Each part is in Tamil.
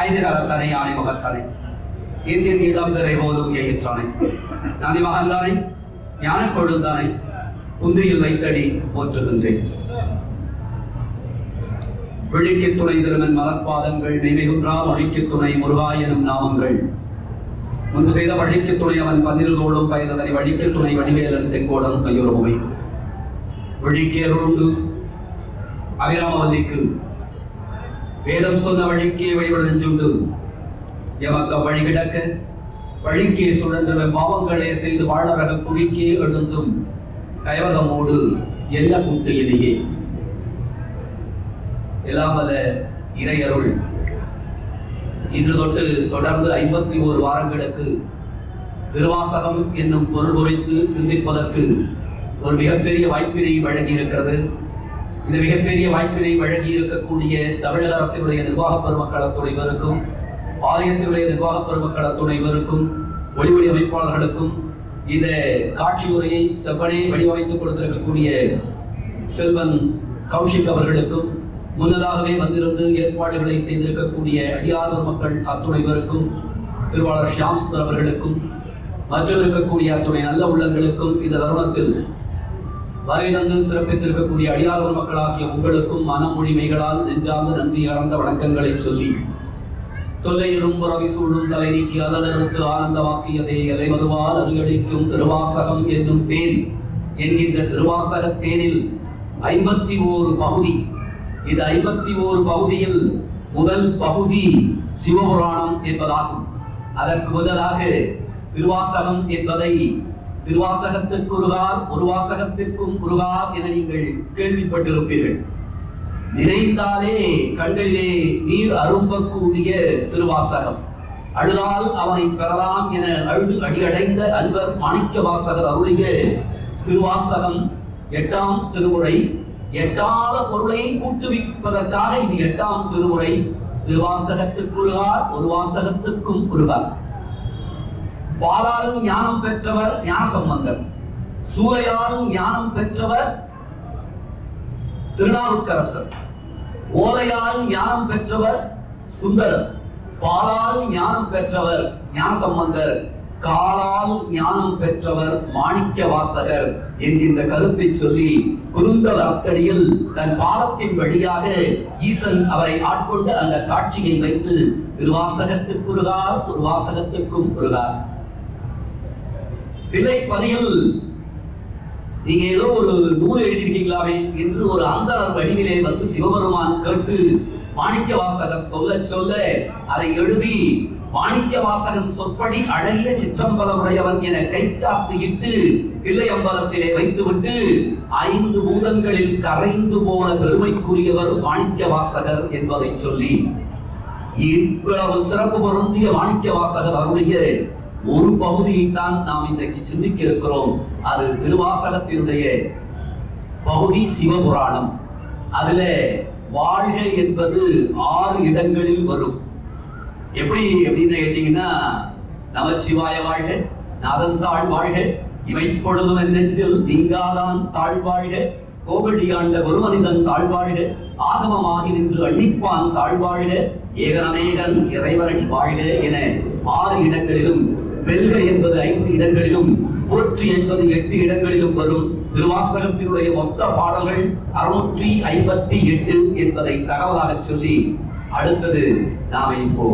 ஐந்து கரத்தனை யானை முகத்தனை இந்தியன் இடம்பெறை போதும் எயிற்றானை நந்தி மகந்தானை ஞான கொழுந்தானை குந்தியில் வைத்தடி போற்றுகின்றேன். விழிக்கு துணை திருமன் மலர்பாதங்கள் மெய்மிகுன்றா மொழிக்கு துணை முருகா எனும் நாமங்கள் முன்பு செய்த வழிக்கு துணை அவன் பன்னிருதோளும் பயந்ததனை வழிக்கு துணை வடிவேலன் செங்கோடன் கையுறவுமை விழிக்கேருண்டு அபிராமவல்லிக்கு வேதம் சொன்ன வழிக்கே வழிபடுஞ்சுண்டு எமக்க வழி கிடக்க வழிக்கே சுழன்ற பாவங்களே செய்து வாழரக குழிக்கே எழுந்தும் கைவகமோடு என்ன கூட்டியிலேயே எல்லாம் வல்ல இறையருள் இன்று தொட்டு தொடர்ந்து 51 வாரங்களுக்கு திருவாசகம் என்னும் பொருள் குறித்து சிந்திப்பதற்கு ஒரு மிகப்பெரிய வாய்ப்பினை வழங்கி இருக்கிறது. இந்த மிகப்பெரிய வாய்ப்பினை வழங்கி இருக்கக்கூடிய தமிழக அரசினுடைய நிர்வாக பெருமக்கள துணைவருக்கும் ஆலயத்தினுடைய நிர்வாக பெருமக்கள துணைவருக்கும் ஒளிவொலி அமைப்பாளர்களுக்கும் இந்த காட்சி உரையை செவ்வனே வடிவமைத்துக் கொடுத்திருக்கக்கூடிய செல்வன் கௌஷிக் அவர்களுக்கும் முன்னதாகவே வந்திருந்து ஏற்பாடுகளை செய்திருக்கக்கூடிய அடியார் மக்கள் அத்துணைவருக்கும் திருவாளர் ஷியாம் சுந்தர் அவர்களுக்கும் மற்றும் இருக்கக்கூடிய அத்துணை நல்ல உள்ளங்களுக்கும் இந்த தருணத்தில் வரை தந்து சிறப்பித்திருக்கக்கூடிய அடியார் மக்களாகிய உங்களுக்கும் மனமொழிமைகளால் நெஞ்சார்ந்த நன்றி கலந்த வணக்கங்களை சொல்லி தொல்லையிலும் புறவி சூழும் தலை நீக்கி அதற்கு ஆனந்த வாக்கியதை எலை மதுவால் அருகடிக்கும் திருவாசகம் என்னும் தேன் என்கின்ற திருவாசக தேனில் 51 பகுதி. இந்த 51 பகுதியில் முதல் பகுதி சிவபுராணம் என்பதாகும். அதற்கு முதலாக திருவாசகம் என்பதை திருவாசகத்திற்கு உருகார் ஒரு வாசகத்திற்கும் உருகார் என நீங்கள் கேள்விப்பட்டிருப்பீர்கள். நினைத்தாலே கண்களிலே நீர் அரும்பக்கூடிய திருவாசகம், அழுதால் அவனை பெறலாம் என அழுது அடியடைந்த அன்பர் மாணிக்க வாசகர் அருளிய திருவாசகம் 8ஆம் திருமுறை. எட்டாத பொருளை கூட்டுவிப்பதற்காக இது 8ஆம் திருமுறை. திருவாசகத்திற்கு உருகார் ஒரு வாசகத்திற்கும் உருகார். பாலால் ஞானம் பெற்றவர் ஞானசம்பந்தர், சூறையால் ஞானம் பெற்றவர் திருநாவுக்கரசர், ஓலையால் ஞானம் பெற்றவர் சுந்தரர், பாலால் ஞானம் பெற்றவர் ஞானசம்பந்தர், காலால் ஞானம் பெற்றவர் மாணிக்க வாசகர் என்கின்ற கருத்தை சொல்லி குறுந்தவர் அத்தடியில் தன் பாதத்தின் வழியாக ஈசன் அவரை ஆட்கொண்டு அந்த காட்சியை வைத்து திருவாசகத்திற்குருகார் ஒரு வாசகத்திற்கும் உருகார். தில்லைப்பதியில் நீங்க ஏதோ ஒரு நூல் எழுதியிருக்கீங்களாவே என்று ஒரு அந்தணர் வடிவிலே வந்து சிவபெருமான் கேட்டு மாணிக்க வாசகர் சொல்ல சொல்ல அதை எழுதி மாணிக்க வாசகன் சொற்படி அழகிய சிற்றம்பலமுடையவன் என கைச்சாத்தியிட்டு தில்லையம்பலத்திலே வைத்துவிட்டு 5 பூதங்களில் கரைந்து போன பெருமைக்குரியவர் மாணிக்க வாசகர் என்பதை சொல்லி இவ்வளவு சிறப்பு பொருந்திய மாணிக்க வாசகர் அவருடைய ஒரு பகுதியைத்தான் நாம் இன்றைக்கு சிந்திக்க இருக்கிறோம். அது திருவாசகத்தினுடைய பகுதி சிவபுராணம். அதுல வாழ்க என்பது 6 இடங்களில் வரும். எப்படி அப்படின்னு கேட்டீங்கன்னா, நமச்சிவாய வாழ்க, நாதன் தாழ் வாழ்க, இவை பொழுதும் என் நெஞ்சில் நீங்காதான் தாழ் வாழ்க, கோவழியாண்ட ஒரு மனிதன் தாழ்வாழ்க, ஆகமமாகி நின்று அன்னிப்பான் தாழ்வாழ்க, ஏகனேகன் இறைவனடி வாழ்க என 6 இடங்களிலும், வெல்க என்பது 5 இடங்களிலும், போற்றி என்பது 8 இடங்களிலும் வரும். திருவாசகத்தினுடைய மொத்த பாடல்கள் 658 என்பதை தகவலாக சொல்லி அடுத்தது நாம இப்போ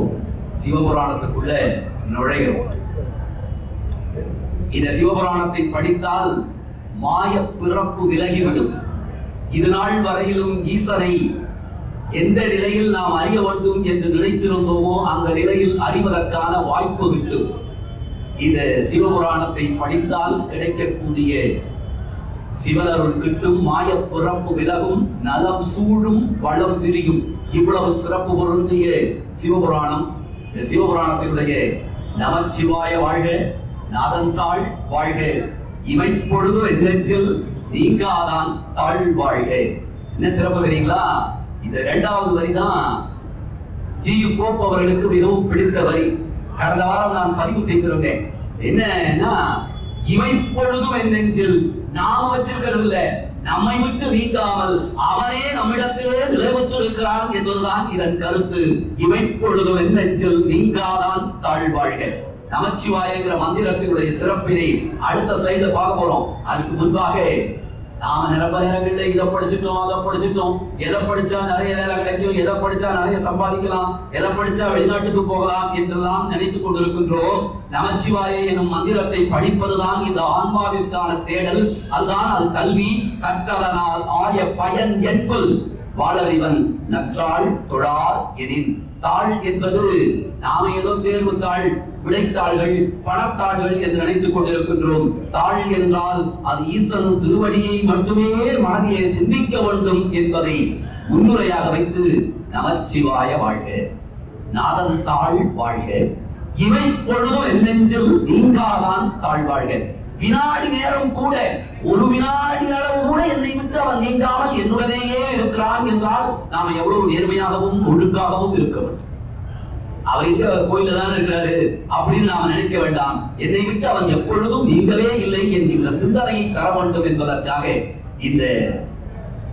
சிவபுராணத்துக்குள்ள நுழைகிறோம். இந்த சிவபுராணத்தை படித்தால் மாய பிறப்பு விலகிவிடும். இது நாள் வரையிலும் ஈசனை எந்த நிலையில் நாம் அறிய வேண்டும் என்று நினைத்திருந்தோமோ அந்த நிலையில் அறிவதற்கான வாய்ப்பு விட்டு இந்த சிவபுராணத்தை படித்தால் கிடைக்கக்கூடிய சிவனருள் கிட்டும், மாய பிறப்பு விலகும், நலம் சூழும், வளம் விரியும். இவ்வளவு சிறப்பு பொருந்திய சிவபுராணம். இந்த சிவபுராணத்தினுடைய நமச்சிவாய வாழ்க, நாதன் தாழ் வாழ்க, இவை பொழுதும் என் நெஞ்சில் நீங்காதான் தாழ் வாழ்க. என்ன சிறப்பு தெரியுங்களா? இந்த 2வது வரிதான் ஜி.யு. போப் அவர்களுக்கு மிகவும் பிடித்த வரி. கடந்த வாரம் நான் பதிவு செய்திருந்தேன். என்னன்னா, இவை பொழுதும் என் நெஞ்சில் நாம வச்சிருக்கிறது இல்ல, நம்மை விட்டு நீங்காமல் அவனே நம்மிடத்திலே நிலைவற்றிருக்கிறான் என்பதுதான் இதன் கருத்து. இமைப்பொழுதும் என் நெஞ்சில் நீங்காதான் தாழ்வாழ்க. நமச்சிவாயங்கிற மந்திரத்தினுடைய சிறப்பினை அடுத்த ஸ்லைட்ல பார்க்க போறோம். அதுக்கு முன்பாக நாம நிரம்ப நேரங்கள்ல இதை படிச்சுட்டோம், அதை படிச்சுட்டோம், எதை படிச்சா நிறைய வேலை கிடைக்கும், எதை படிச்சா நிறைய சம்பாதிக்கலாம், எதை படிச்சா வெளிநாட்டுக்கு போகலாம் என்றெல்லாம் நினைத்துக் கொண்டிருக்கின்றோம். நமச்சிவாய எனும் மந்திரத்தை படிப்பதுதான் இந்த ஆன்மாவிற்கான தேடல். அதுதான் அது கல்வி. கற்றதனால் ஆய பயன் என்பல் வாழறிவன் நற்றாள் தொழார் எனின். தாள் என்பது நாம ஏதோ தேர்வு தாள், விடைத்தாள்கள், பணத்தாள்கள் என்று நினைத்துக் கொண்டிருக்கின்றோம். தாள் என்றால் அது ஈசன் திருவடியை மட்டுமே மனதிலே சிந்திக்க வேண்டும் என்பதை முன்னுரையாக வைத்து நமச்சிவாய வாழ்க, நாதன் தாழ் வாழ்க, இவை பொழுதும் என் நெஞ்சில் நீங்காதான் தாழ்வாழ்க. வினாடி நேரம் கூட, ஒரு வினாடி அளவு கூட என்னை விட்டு அவன் நீங்காமல் என்னுடனேயே இருக்கிறான் என்றால் நாம எவ்வளவு நேர்மையாகவும் ஒழுங்காகவும் இருக்க வேண்டும். அவர் இந்த கோயில தான் இருக்கிறாரு அப்படின்னு நாம நினைக்க வேண்டாம். என்னை விட்டு அவன் எப்பொழுதும் நீங்கவே இல்லை என்கின்ற சிந்தனையை தர வேண்டும் என்பதற்காக இந்த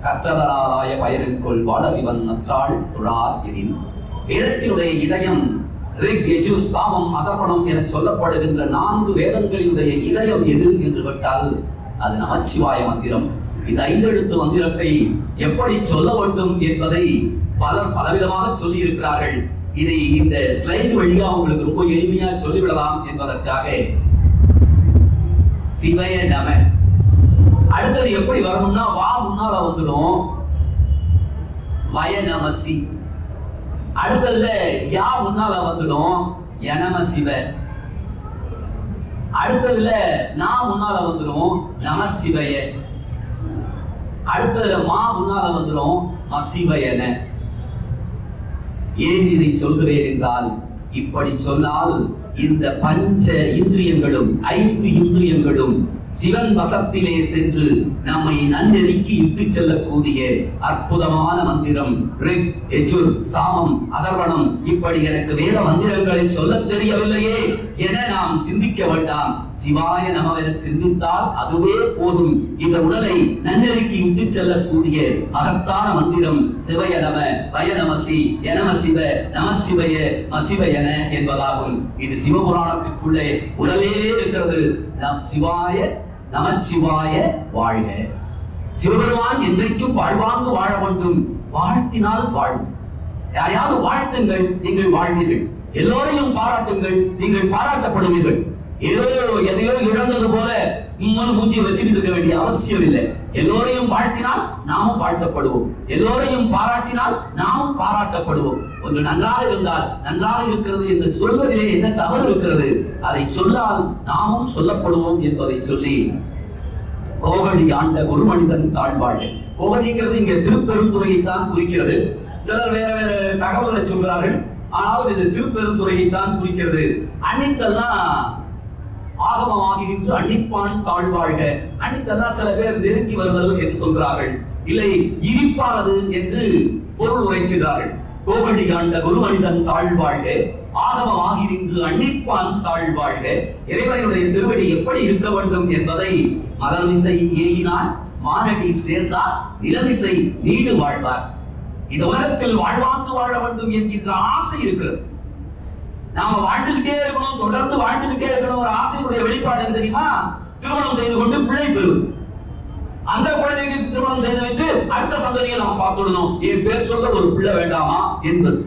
கற்றதனாலாய பயனிற்குள் வாழறிவன் நற்றாள் தொழார் எனின். வேதத்தினுடைய இதயம் ரிக், யஜு, சாமம், அதர்வணம் என சொல்லப்படுகின்ற 4 வேதங்களினுடைய இதயம் எது என்று கேட்டால் அது நமச்சிவாய மந்திரம். இந்த 5 எழுத்து மந்திரத்தை எப்படி சொல்ல வேண்டும் என்பதை பலர் பலவிதமாக சொல்லி இருக்கிறார்கள். இதை இந்த ஸ்லைடு வழியா உங்களுக்கு ரொம்ப எளிமையா சொல்லிவிடலாம் என்பதற்காக சிவய நம. அடுத்தது எப்படி வரணும்னா வா முன்னால வந்துடும், வய நமசி. அடுத்ததுல யா முன்னால வந்துடும், யநம சிவ. அடுத்ததுல நான் முன்னால வந்துடும், நம சிவய. அடுத்ததுல மா முன்னால வந்துடும், மசிவயன. ஏன் இதை சொல்கிறேன் என்றால், இப்படி சொன்னால் இந்த பஞ்ச இந்திரியங்களும் 5 இந்திரியங்களும் சிவன் வசத்திலே சென்று நம்மை நன்னெறிக்கு இட்டு செல்லக்கூடிய அற்புதமான மந்திரம் ரிக், யஜுர், சாமம், அதர்வணம். இப்படி எனக்கு வேத மந்திரங்களை சொல்ல தெரியவில்லையே என நாம் சிந்திக்க வேண்டாம். சிவாய நம என சிந்தித்தால் அதுவே போதும். இந்த உடலை நன்னெறிக்கு இட்டு செல்லக்கூடிய மகத்தான மந்திரம் சிவய நம, வய நமசி, யநம சிவ, நம சிவய, மசிவயன என்பதாகும். இது சிவபுராணத்திற்குள்ளே உடலே இருக்கிறது. நம் சிவாய நமச்சிவாய வாழ்க. சிவபெருமான் என்றைக்கும் வாழ்வாங்கு வாழ வேண்டும். வாழ்த்தினால் வாழும். யாரையாவது வாழ்த்துங்கள், நீங்கள் வாழ்வீர்கள். எல்லோரையும் பாராட்டுங்கள், நீங்கள் பாராட்டப்படுவீர்கள். எதையோ இழந்தது போல மூஞ்சி வச்சுக்கிட்டு இருக்க வேண்டிய அவசியம் இல்லை. எல்லோரையும் வாழ்த்தினால் நாமும் வாழ்த்தப்படுவோம், எல்லோரையும் பாராட்டினால் நாமும் பாராட்டப்படுவோம். கொஞ்சம் நன்றாக இருந்தால் நன்றாக இருக்கிறது என்று சொல்வதிலே என்ன தவறு இருக்கிறது? அதை சொன்னால் நாமும் சொல்லப்படுவோம் என்பதை சொல்லி கோகழி ஆண்ட ஒரு மனிதன் தாழ்வாழ்க. கோகழிங்கிறது இங்க திருப்பெருந்துறையை தான் குறிக்கிறது. சிலர் வேற வேற தகவல்களை சொல்கிறார்கள், ஆனால் இது திருப்பெருந்துறையை தான் குறிக்கிறது. அன்னித்தெல்லாம் ஆகமமாகி நின்று அன்னிப்பான் தாழ்வாழ்க. அன்னித்தெல்லாம் சில பேர் நெருங்கி வருதல் என்று சொல்கிறார்கள். இல்லை, இனிப்பானது என்று பொருள் உரைக்கிறார்கள். கோகழி ஆண்ட ஒரு மனிதன் தாழ்வாழ்க, ஆகமமாகி நின்று அன்னிப்பான் தாழ்வாழ்க. இறைவனுடைய திருவடி எப்படி இருக்க வேண்டும் என்பதை மதமிசை ஏகினான் மானடி சேர்ந்தார், நிலமிசை நீடு வாழ்வார். இந்த உலகத்தில் வாழ்வாங்கு வாழ வேண்டும் என்கின்ற ஆசை இருக்கிறது. நாம வாழ்ந்துகிட்டே இருக்கணும், தொடர்ந்து வாழ்ந்துகிட்டே இருக்கணும். ஒரு ஆசையுடைய வெளிப்பாடு என்ன தெரியுமா? திருமணம் செய்து கொண்டு பிள்ளை பெறுவது. அந்த குழந்தைக்கு திருமணம் செய்து வைத்து அடுத்த சந்ததியை நாம் பார்த்துடணும், என் பேர் சொல்ல ஒரு பிள்ளை வேண்டாமா என்பது.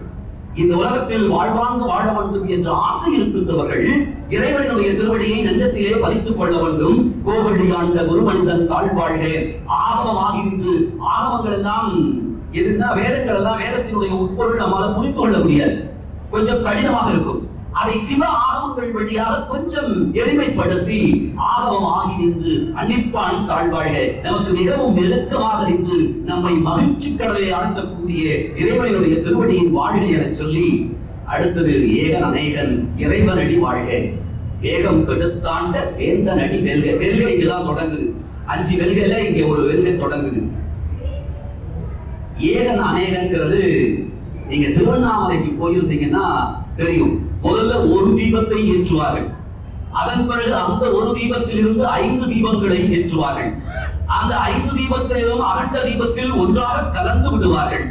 இந்த உலகத்தில் வாழ்வாங்கு வாழ வேண்டும் என்ற ஆசை இருக்கின்றவர்கள் இறைவனுடைய திருவடியை நெஞ்சத்திலே பதித்துக் கொள்ள வேண்டும். கோகழி ஆண்ட ஒரு மனிதன் தாழ்வாழ்க. ஆகமமாகி நின்று, ஆகமங்கள் எல்லாம் எதுனா வேதங்கள் எல்லாம் வேதத்தினுடைய உட்பொருள் நம்மால புரிந்து கொள்ள முடியாது, கொஞ்சம் கடினமாக இருக்கும். அதை சிவ ஆகமங்கள் வழியாக கொஞ்சம் எளிமைப்படுத்தி ஆகமம் ஆகி நின்று அன்னிப்பான் தாழ்வாழ்க, நமக்கு மிகவும் நெருக்கமாக நின்று நம்மை மகிழ்ச்சி கடலை ஆழ்த்தக்கூடிய இறைவனுடைய திருவடியின் வாழ்க என சொல்லி அடுத்தது ஏகன் அநேகன் இறைவனடி வாழ்க. வேகம் கெடுத்தாண்ட வேந்தன் அடி வெல்க. வெல்க இங்கதான் தொடங்குது. 5 வெல்கையில இங்க ஒரு வெல்கை தொடங்குது. ஏகன் அநேகன்கிறது நீங்க திருவண்ணாமலைக்கு போயிருந்தீங்கன்னா தெரியும். முதல்ல ஒரு தீபத்தை ஏற்றுவார்கள், அதன் பிறகு அந்த ஒரு தீபத்திலிருந்து 5 தீபங்களை ஏற்றுவார்கள். அந்த 5 தீபத்தையும் அகண்ட தீபத்தில் ஒன்றாக கலந்து விடுவார்கள்.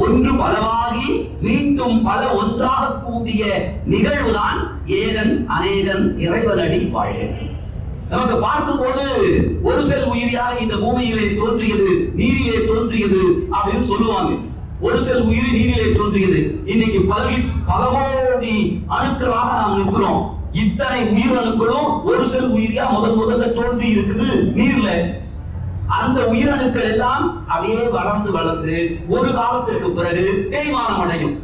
ஒன்று பலவாகி மீண்டும் பல ஒன்றாக கூடிய நிகழ்வுதான் ஏகன் அநேகன் இறைவனடி வாழ்க. நமக்கு பார்க்கும்போது ஒரு செல் உயிரியாக இந்த பூமியிலே தோன்றியது, நீரிலே தோன்றியது அப்படின்னு சொல்லுவாங்க. ஒரு செல் உயிரி நீரிலே தோன்றியது. இன்னைக்கு பல கோடி அணுக்களாக நாம் இருக்கிறோம். இத்தனை உயிரணுக்களும் ஒரு செல் உயிரியா முதல்ல தோன்றி இருக்குது நீர்ல. அந்த உயிரணுக்கள் எல்லாம் அப்படியே வளர்ந்து வளர்ந்து ஒரு காலத்திற்கு பிறகு தேய்மானம் அடையும்.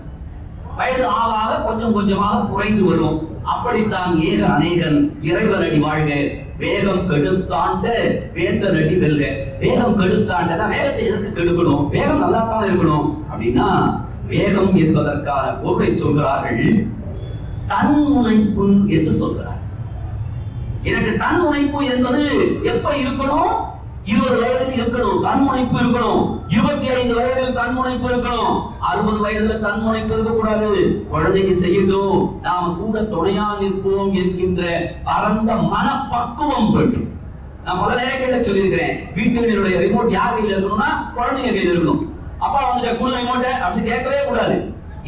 வயது ஆளாக கொஞ்சம் கொஞ்சமாக குறைந்து வரும். அப்படித்தான் ஏக அநேகன் இறைவனடி வாழ்க. வேகம் கெடுத்தாண்ட வேந்தனடி வெல்க. வேகம் கெடுத்தாண்டா வேகத்தை எதற்கு கெடுக்கணும்? வேகம் நல்லா தான் இருக்கணும். அப்படின்னா வேகம் என்பதற்கான பொருளை சொல்கிறார்கள். தன்முனைப்பு என்று சொல்கிறார். எனக்கு தன்முனைப்பு என்பது எப்ப இருக்கணும்? 20 வயதில் இருக்கணும், தன்முனைப்பு இருக்கணும். 25 வயதில் தன்முனைப்பு இருக்கணும். 60 வயதுல தன்முனைப்பு இருக்கக்கூடாது. குழந்தைக்கு செய்யட்டும், நாம கூட துணையா நிற்போம் என்கின்ற பரந்த மனப்பக்குவம் வேண்டும். நான் பல நேரங்களில் சொல்லியிருக்கிறேன், வீட்டுடைய ரிமோட் யார் கையில் இருக்கணும்னா குழந்தைங்க கையில் இருக்கணும். அப்பா வந்துட்டு குழு ரிமோட்டை அப்படின்னு கேட்கவே கூடாது.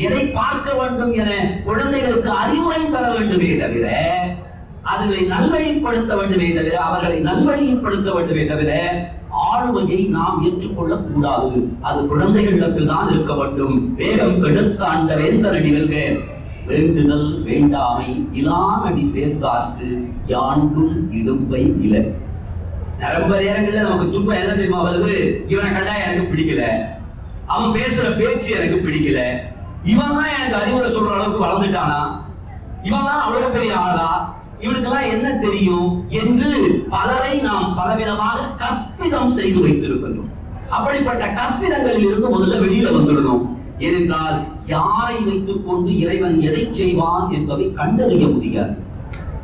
எதை பார்க்க வேண்டும் என குழந்தைகளுக்கு அறிவுரை தர வேண்டுமே தவிர, அவர்களை நல்வழிப்படுத்த வேண்டுமே தவிர, அவர்களை நல்வழிப்படுத்த வேண்டுமே தவிர ஆளுமையை நாம் ஏற்றுக்கொள்ளக் கூடாது. அது குழந்தைகளிடத்தில் தான் இருக்க வேண்டும். வேகம் கெடுத்தாண்ட வேந்தனடி வெல்க. வேண்டுதல் வேண்டாமை இலானடி சேர்ந்தார்க்கு யாண்டும் இடும்பை இல. ரொம்ப நேரங்கள்ல நமக்கு துன்பம் என்ன தெரியுமா வருது? இவனை கண்டா எனக்கு பிடிக்கல, அவன் பேசுற பேச்சு எனக்கு பிடிக்கல, இவன் தான் எனக்கு அறிவுரை சொல்ற அளவுக்கு வளர்ந்துட்டானா, இவன் தான் அவ்வளவு பெரிய ஆளா, இவனுக்கெல்லாம் என்ன தெரியும் என்று பலரை நாம் பலவிதமாக கற்பிதம் செய்து வைத்திருக்கின்றோம். அப்படிப்பட்ட கற்பிதங்களில் இருந்து முதல்ல வெளியில வந்துடணும். ஏனென்றால் யாரை வைத்துக் கொண்டு இறைவன் எதை செய்வான் என்பதை கண்டறிய முடியாது.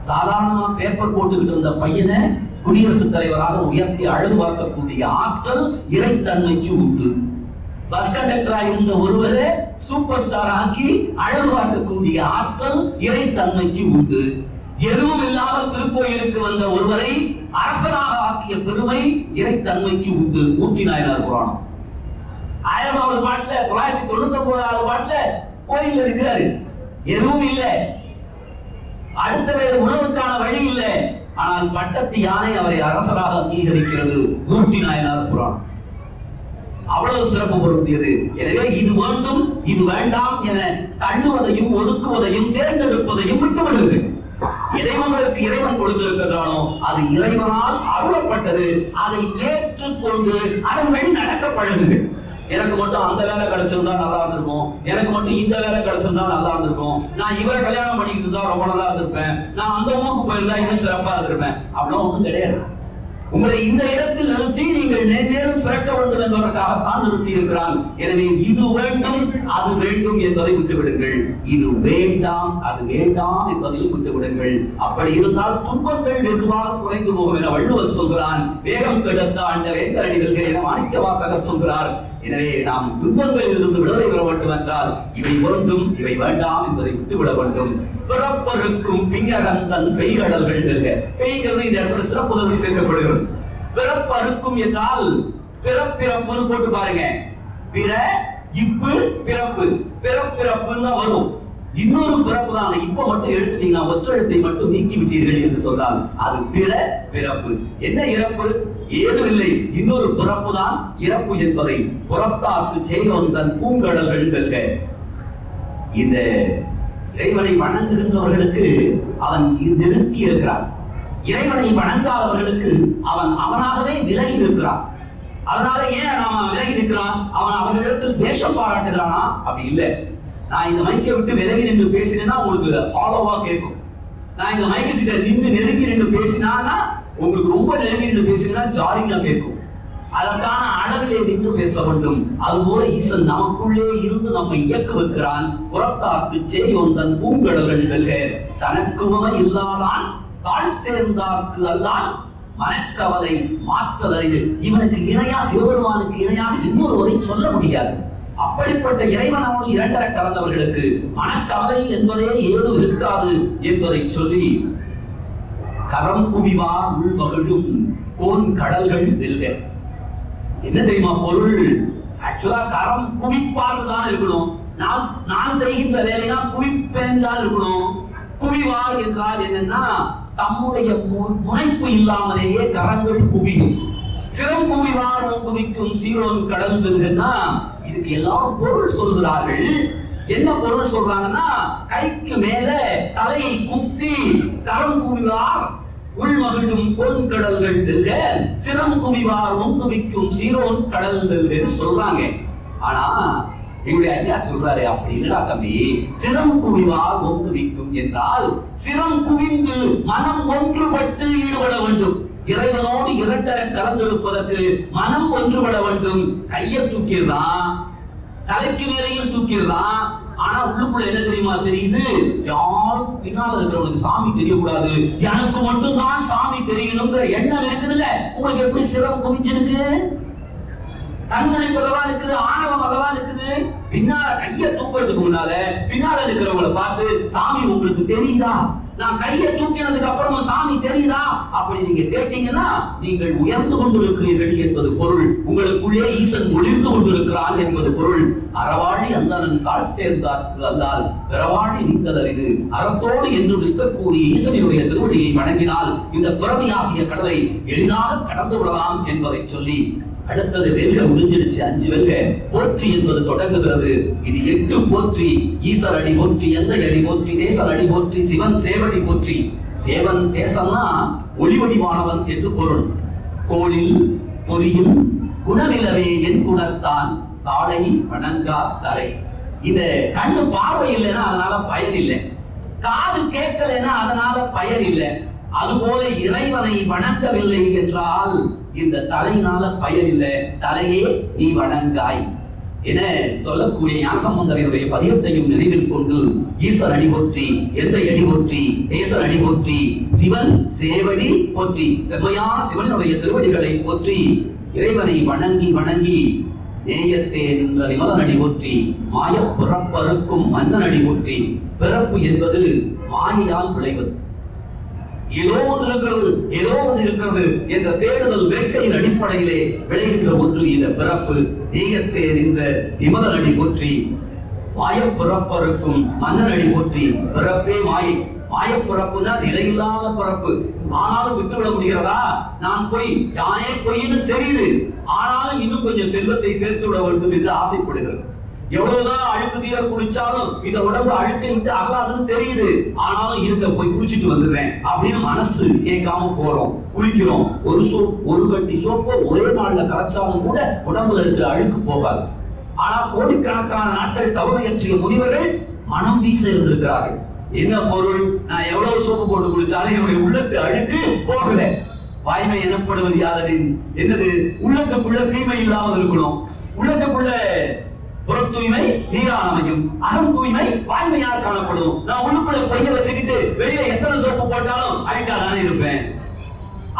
சாதாரணமா பேப்பர் போட்டுக்கிட்டு இருந்த பையனை குடியரசுத் தலைவராக உயர்த்தி அழகு பார்க்கக்கூடிய ஆற்றல் இறைத்தன்மைக்கு உண்டு. பஸ் கண்டக்டரா இருந்த ஒருவரை சூப்பர் ஸ்டார் ஆக்கி அழகு பார்க்கக்கூடிய ஆற்றல் இறைத்தன்மைக்கு உண்டு. எதுவும் இல்லாமல் திருக்கோயிலுக்கு வந்த ஒருவரை அரசனாக ஆக்கிய பெருமை இறைத்தன்மைக்கு உண்டு. ஊட்டி நாயனார் புராணம் 1000வது பாட்டுல 999வது பாட்டுல கோயில் இருக்கிறாரு, எதுவும் இல்லை, அடுத்த வேறு உணவுக்கான வழி இல்லை, ஆனால் பட்டத்து யானை அவரை அரசராக அங்கீகரிக்கிறது. ஊட்டி நாயனார் புராணம் அவ்வளவு சிறப்பு பொருந்தியது. எனவே இது வேண்டும் இது வேண்டாம் என தள்ளுவதையும் ஒதுக்குவதையும் தேர்ந்தெடுப்பதையும் விட்டுவிடுங்கள். எதை உங்களுக்கு இறைவன் கொடுத்திருக்கிறானோ அது இறைவனால் அருளப்பட்டது. அதை ஏற்றுக்கொண்டு அதன் வழி நடக்க பழகுங்கள். எனக்கு மட்டும் அந்த வேலை கிடைச்சிருந்தா நல்லா இருந்திருக்கும், எனக்கு மட்டும் இந்த வேலை கிடைச்சிருந்தா நல்லா இருந்திருக்கும், நான் இவரை கல்யாணம் பண்ணிட்டு இருந்தா ரொம்ப நல்லா இருந்திருப்பேன், நான் அந்த ஊருக்கு போயிருந்தா இன்னும் சிறப்பா இருந்திருப்பேன். அப்படின்னா ஒன்றும் கிடையாது. உங்களை இந்த இடத்தில் நிறுத்தி நீங்கள் நேரம் சிறக்க வேண்டும் என்பதற்காகத்தான் நிறுத்தி இருக்கிறான். எனவே இது வேண்டும் அது வேண்டும் என்பதை விட்டுவிடுங்கள், இது வேண்டாம் அது வேண்டாம் என்பதையும் விட்டுவிடுங்கள். அப்படி இருந்தால் துன்பங்கள் வெகுவாக குறைந்து போகும் என வள்ளுவர் சொல்கிறான். வேகம் கெடுத்தாண்ட வேந்தனடி வெல்க என மாணிக்கவாசகர் சொல்கிறார். எனவே நாம் துன்பங்களில் இருந்து விடுதலை பெற வேண்டும் என்றால் இவை வேண்டும் இவை வேண்டாம் என்பதை விட்டுவிட வேண்டும். பிறப்பருக்கும் பிங்கரந்தன் பெய்கடல்கள் வெல்க. பெய்கிறது இந்த இடத்துல சிறப்பு கருதி சேர்க்கப்படுகிறது. பிறப்பருக்கும் என்றால் பிறப்பிறப்பு போட்டு பாருங்க. பிற இப்பு பிறப்பு, பிறப்பிறப்புன்னு தான் வரும். இன்னொரு பிறப்பு தான். இப்ப மட்டும் எடுத்துட்டீங்கன்னா ஒற்றெழுத்தை மட்டும் நீக்கி விட்டீர்கள் என்று சொன்னால் அது பிற பிறப்பு. என்ன இறப்பு? ஏதும் இல்லை, இன்னொரு பிறப்பு தான் இறப்பு என்பதை புறத்தாக்கு செய்வன் தன் பூங்கடல்கள் வெல்க. இந்த இறைவனை வணங்குகின்றவர்களுக்கு அவன் நெருக்கி இருக்கிறான். இறைவனை வணங்காதவர்களுக்கு அவன் அவனாகவே விலகி இருக்கிறான். அதனால ஏன் நாம விலகி இருக்கிறான்? அவன் அவர்களிடத்தில் தேசம் பாராட்டுகிறானா? அப்படி இல்லை. நான் இந்த மைக்கை விட்டு விலகி நின்று பேசினேன்னா உங்களுக்கு ஃபாலோவா கேட்கும். நான் இந்த மைக்கு கிட்ட நின்று நெருங்கி நின்று பேசினான்னா உங்களுக்கு ரொம்ப நெருங்கி நின்று பேசினா ஜாரிங்கா கேட்கும். அதற்கான அளவிலே நின்று பேச வேண்டும். அதுபோல ஈசன் நமக்குள்ளே இருந்து நம்மை இயக்க வைக்கிறான். புறத்தாக்கு செய்யொந்தன் பூங்கடல்கள் வெல்க. தனக்குவமை இல்லாதான் தாழ் சேர்ந்தார்க்கு அல்லால் மனக்கவலை மாற்றதறிது. இவனுக்கு இணையா சிவபெருமானுக்கு இணையாக இன்னொருவரை சொல்ல முடியாது. அப்படிப்பட்ட இறைவனோடு இரண்டரை கலந்தவர்களுக்கு மனக்கவலை என்பதே ஏதும் இருக்காது என்பதை சொல்லி கரம் குவிவார் உள்மகிழும் கோன் கடல்கள் வெல்க. என்ன தெரியுமா பொருள்? ஆக்சுவலா கரம் குவிப்பார்னு தான் இருக்கணும். நான் செய்கின்ற வேலைனா குவிப்பேன் தான் இருக்கணும். குவிவார் என்றால் என்னன்னா, தம்முடைய முனைப்பு இல்லாமலேயே கரங்கள் குவியும். சிரம் குவிவார் குவிக்கும் சீரோன் கடல் வெல்கன்னா, இதுக்கு எல்லாரும் பொருள் சொல்கிறார்கள். என்ன பொருள் சொல்றாங்கன்னா, கைக்கு மேல தலையை குத்தி கரம் குவிவார் உள்மகிழும் பொன் கடல்கள் வெல்க, சிரம் குவிவார் குவிக்கும் சீரோன் கடல் வெல்க சொல்றாங்க. ஆனா எங்களுடைய ஐயா சொல்றாரு, அப்படி இல்லடா தம்பி, சிரம் குவிவார் குவிக்கும் என்றால் சிரம் குவிந்து மனம் ஒன்றுபட்டு ஈடுபட வேண்டும். இறைவனோடு இரண்டரை கலந்திருப்பதற்கு மனம் ஒன்றுபட வேண்டும். கையை தூக்கிடுறான், தலைக்கு மேலையும் தூக்கிடுறான். ஆனா உள்ளுக்குள்ள என்ன தெரியுமா தெரியுது? யாரும் பின்னால இருக்கிறவங்களுக்கு சாமி தெரியக்கூடாது, எனக்கு மட்டும் தான் சாமி தெரியணுங்கிற எண்ணம் இருக்குதுல்ல. உங்களுக்கு எப்படி சிரம் குவிஞ்சிருக்கு? தன்முனை பகவா இருக்குது, ஆணவம் பகவா இருக்குது. பின்னால கையை தூக்கிறதுக்கு முன்னால பின்னால இருக்கிறவங்களை பார்த்து, சாமி உங்களுக்கு தெரியுதா? நான் கையை தூக்கினதுக்கு அப்புறமும் சாமி தெரியுதா அப்படி நீங்க கேட்டீங்கன்னா, நீங்கள் உயர்ந்து கொண்டிருக்கிறீர்கள் என்பது பொருள். உங்களுக்குள்ளே ஈசன் ஒளிர்ந்து கொண்டிருக்கிறான் என்பது பொருள். அறவாழி அந்தனன் கால் சேர்ந்தார் அல்லால் பிறவாழி நீந்தல் இது. அறத்தோடு என்று நிற்கக்கூடிய ஈசனுடைய திருவடியை வணங்கினால் இந்த பிறவியாகிய கடலை எளிதாக கடந்து விடலாம் என்பதை சொல்லி, அடுத்தது வெல்க முடிஞ்சிடுச்சு. 5 வெல்க. போற்றி என்பது தொடங்குகிறது. இது 8 போற்றி. ஈசர் அடி போற்றி, எந்த அடி போற்றி, தேசர் அடி போற்றி, சிவன் சேவடி போற்றி. சேவன் தேசம்னா ஒளிவடிவானவன் என்று பொருள். கோளில் பொறியும் குணமிலவே என் குணத்தான் காலை வணங்கா தரை. இந்த கண்ணு பார்வை இல்லைன்னா அதனால பயன் இல்லை, காது கேட்கலைன்னா அதனால பயன் இல்லை. அதுபோல இறைவனை வணங்கவில்லை என்றால் இந்த தலையினால பயன் இல்லை. தலையே நீ வணங்காய் என சொல்லக்கூடிய ஞானசம்பந்தருடைய பதியத்தையும் நினைவில் கொண்டு, ஈஸ்வர் அடி போற்றி, எந்த அடி போற்றி, தேசர் அடி போற்றி, சிவன் சேவடி போற்றி, செம்மையான சிவனுடைய திருவடிகளை போற்றி, இறைவனை வணங்கி வணங்கி நேயத்தே நின்ற நிமலன் அடி போற்றி, மாய பிறப்பறுக்கும் மன்னன் அடி போற்றி. பிறப்பு என்பது மாயையால் விளைவது. ஏதோ ஒன்று இருக்கிறது, ஏதோ ஒன்று இருக்கிறது என்ற தேடுதல் வேட்கையின் அடிப்படையிலே விளைகின்ற ஒன்று இந்த பிறப்பு. நேயத்தே நின்ற நிமலன் அடி போற்றி, மாய பிறப்பறுக்கும் மன்னன் அடி போற்றி. பிறப்பே மாயை. மாயப்பிறப்புனா நிலையில்லாத பிறப்பு. ஆனாலும் விட்டுவிட முடிகிறதா? நான் பொய், யானே பொய்ன்னு தெரியுது, ஆனாலும் இன்னும் கொஞ்சம் செல்வத்தை சேர்த்து விட வேண்டும் என்று ஆசைப்படுகிறது. எவ்வளவுதான் அழுக்கு தீர குளிச்சாலும் இந்த உடம்பு அழுக்கை விட்டு அகலாதுன்னு தெரியுது, ஆனாலும் இருக்க போய் குளிச்சுட்டு வந்துடுறேன் அப்படின்னு மனசு கேட்காம போறோம், குளிக்கிறோம். ஒரு கட்டி சோப்பை ஒரே நாள்ல கரைச்சாலும் கூட உடம்புல இருக்கிற அழுக்கு போகாது. ஆனா கோடிக்கணக்கான நாட்கள் தவணையற்றிய முனிவர்கள் மனம் வீச இருந்திருக்கிறார்கள். என்ன பொருள்? நான் எவ்வளவு சோப்பு போட்டு குளிச்சாலும் என்னுடைய உள்ளத்து அழுக்கு போகல. வாய்மை எனப்படுவது யாதரின் என்னது? உள்ளத்துக்குள்ள தீமை இல்லாமல் இருக்கணும். உள்ளத்துக்குள்ள புற தூய்மை நீரானமையும், அகம் தூய்மை வாய்மையால் காணப்படும். நான் உள்ளுக்குள்ள பைய வச்சுக்கிட்டு வெளியே எத்தனை சோப்பு போட்டாலும் அழுக்காதானே இருப்பேன்.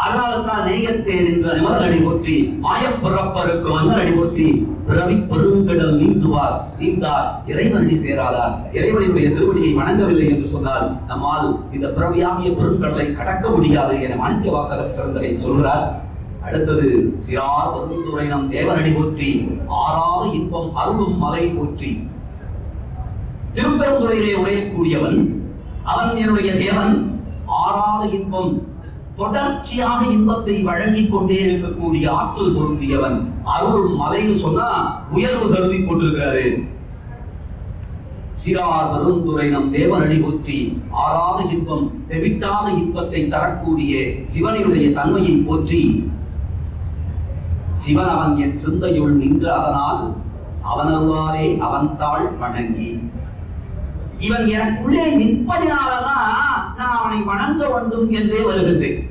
அதனால்தான் நேயத்தே நின்ற நிமலன் அடி போற்றி, மாயப்பிறப்பருக்கு மன்னன் அடி போற்றி. பிறவி பெருங்கடல் நீந்துவார் நீந்தார் இறைவனடி சேராதார். இறைவனுடைய திருவடியை வணங்கவில்லை என்று சொன்னால் நம்மால் இந்த பிறவியாகிய பெருங்கடலை கடக்க முடியாது என மாணிக்கவாசகர் பிறந்தரை சொல்கிறார். அடுத்தது சிறார் பெருந்துரை நம் தேவனடி போற்றி, ஆறாத இன்பம் அருளும் மலை போற்றி. திருப்பெருந்துறையிலே உரையக்கூடியவன் அவன் என்னுடைய தேவன். ஆறாத இன்பம், தொடர்ச்சியாக இன்பத்தை வழங்கிக் கொண்டே இருக்கக்கூடிய ஆற்றல் பொருந்தியவன். அருள் மலைன்னு சொன்னா உயர்வு கருதி போட்டிருக்கிறாரு. சிறார் பெருந்துரை நம் தேவனடி போற்றி, ஆறாத இன்பம் தெவிட்டாத இன்பத்தை தரக்கூடிய சிவனுடைய தன்மையை போற்றி. சிவன் அவன் என் சிந்தையுள் நின்று அதனால் அவன் அருளாரே அவன் தாள் வணங்கி. இவன் எனக்குள்ளே நிற்பதினாலதான் நான் அவனை வணங்க வேண்டும் என்றே வருகின்றேன்.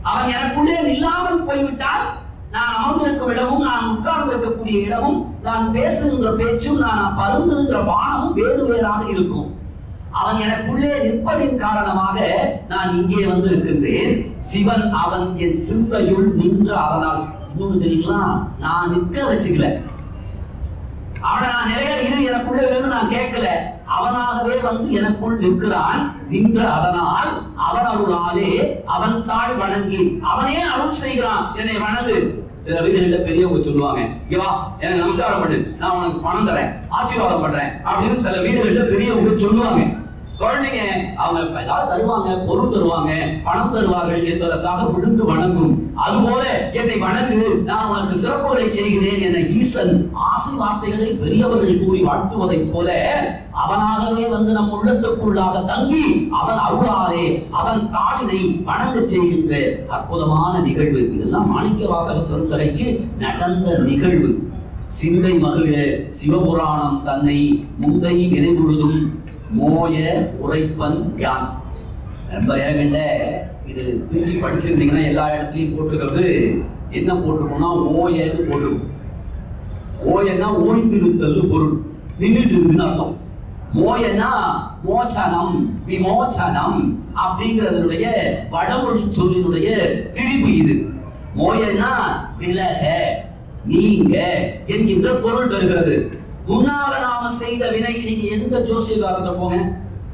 அவன் எனக்குள்ளே இல்லாமல் போய்விட்டால் நான் அமர்ந்திருக்கும் இடமும், நான் உட்கார்ந்திருக்கக்கூடிய இடமும், நான் பேசுகின்ற பேச்சும், நான் பருந்துகின்ற பானமும் வேறு வேறாக இருக்கும். அவன் எனக்குள்ளே நிற்பதின் காரணமாக நான் இங்கே வந்து இருக்கின்றேன். சிவன் அவன் என் சிந்தையுள் நின்று அதனால். இன்னொன்னு தெரியுங்களா? நான் நிற்க வச்சுக்கல அவனை. நான் நிறைய இரு எனக்குள்ள நான் கேட்கல. அவனாகவே வந்து எனக்குள் நிற்கிறான் நின்ற அதனால் அவன் அருளாலே அவன் தாழ் வணங்கி அவனே அருள் செய்கிறான் என்னை வணங்கு. சில வீடுகள்ல பெரியவங்க சொல்லுவாங்க, இவா எனக்கு நமஸ்காரம் பண்ணு, நான் உனக்கு பணம் தரேன், ஆசீர்வாதம் பண்றேன் அப்படின்னு சில வீடுகள்ல பெரியவங்க சொல்லுவாங்க. குழந்தைங்க அவங்க ஏதாவது தருவாங்க, பொருள் தருவாங்க, பணம் தருவார்கள் என்பதற்காக விழுந்து வணங்கும். அதுபோல என்னை வணங்கு, நான் உனக்கு சிறப்புகளை செய்கிறேன் என ஈசன் ஆசை வார்த்தைகளை பெரியவர்கள் கூறி வாழ்த்துவதை போல அவனாகவே வந்து நம் உள்ளத்துக்குள்ளாக தங்கி அவன் அருளாலே அவன் தாளினை வணங்க செய்கின்ற அற்புதமான நிகழ்வு. இதெல்லாம் மாணிக்கவாசக பெருந்தகைக்கு நடந்த நிகழ்வு. சிந்தை மகிழ சிவபுராணம் தன்னை முந்தை வினைமுழுதும் மோய உரைப்பன் யான். ரொம்ப இடங்கள்ல இது பிரிச்சு படிச்சிருந்தீங்கன்னா எல்லா இடத்துலையும் போட்டிருக்கிறது என்ன போட்டிருக்கோம்னா ஓயன்னு போட்டிருக்கும். ஓயன்னா ஓய்ந்திருத்தல் பொருள், நின்றுட்டு இருக்குன்னு அர்த்தம். மோயன்னா மோசனம் விமோசனம் அப்படிங்கிறதுடைய வடமொழி சொல்லினுடைய திரிபு இது. மோயன்னா விலக நீங்க என்கின்ற பொருள் தருகிறது. முன்னால நாம செய்த வினை, நீங்க எந்த ஜோசியக்காரத்தை போங்க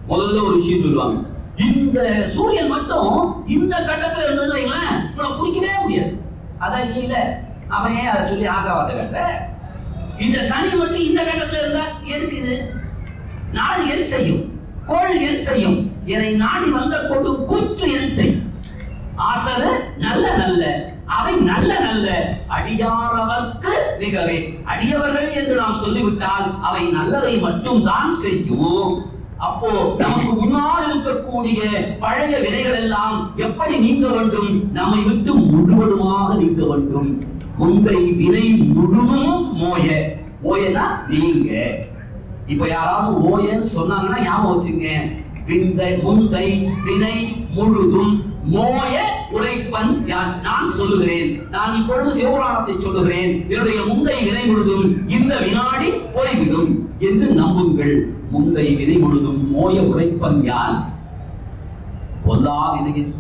முதல்ல ஒரு விஷயம் சொல்லுவாங்க, இந்த சூரியன் மட்டும் இந்த கட்டத்துல இருந்ததுன்னு வைங்களேன் உங்களை குறிக்கவே முடியாது. அதான் இல்ல அவன் ஏன் அதை சொல்லி ஆசாவாத கட்ட, இந்த சனி மட்டும் இந்த கட்டத்துல இருந்தா எதுக்கு இது? நாடு என் செய்யும், கோள் என் செய்யும், என்னை நாடி வந்த கொடும் கூற்று என் செய்யும். ஆசரு நல்ல நல்ல அவை நல்ல நல்ல அடியாரவர்க்கு மிகவே. அடியவர்கள் என்று நாம் சொல்லிவிட்டால் அவை நல்லதை மட்டும் தான் செய்யும். அப்போ நமக்கு முன்னால் இருக்கக்கூடிய பழைய வினைகள் எல்லாம் எப்படி நீங்க வேண்டும்? நம்மை விட்டு முழுவதுமாக நீங்க வேண்டும். முந்தை வினை முழுதும் மோய. மோயனா நீங்க. இப்ப யாராவது ஓயன்னு சொன்னாங்கன்னா ஞாபகம் வச்சுங்க, விந்தை முந்தை வினை முழுதும் மோய உரைப்பன் யான். நான் சொல்லுகிறேன், நான் இப்பொழுது சிவபுராணத்தை சொல்லுகிறேன், என்னுடைய முந்தை வினை முழுதும் இந்த வினாடி போய்விடும் என்று நம்புங்கள். முந்தை வினை முழுதும் மோய உரைப்பன் யான். பொல்லா வினையில்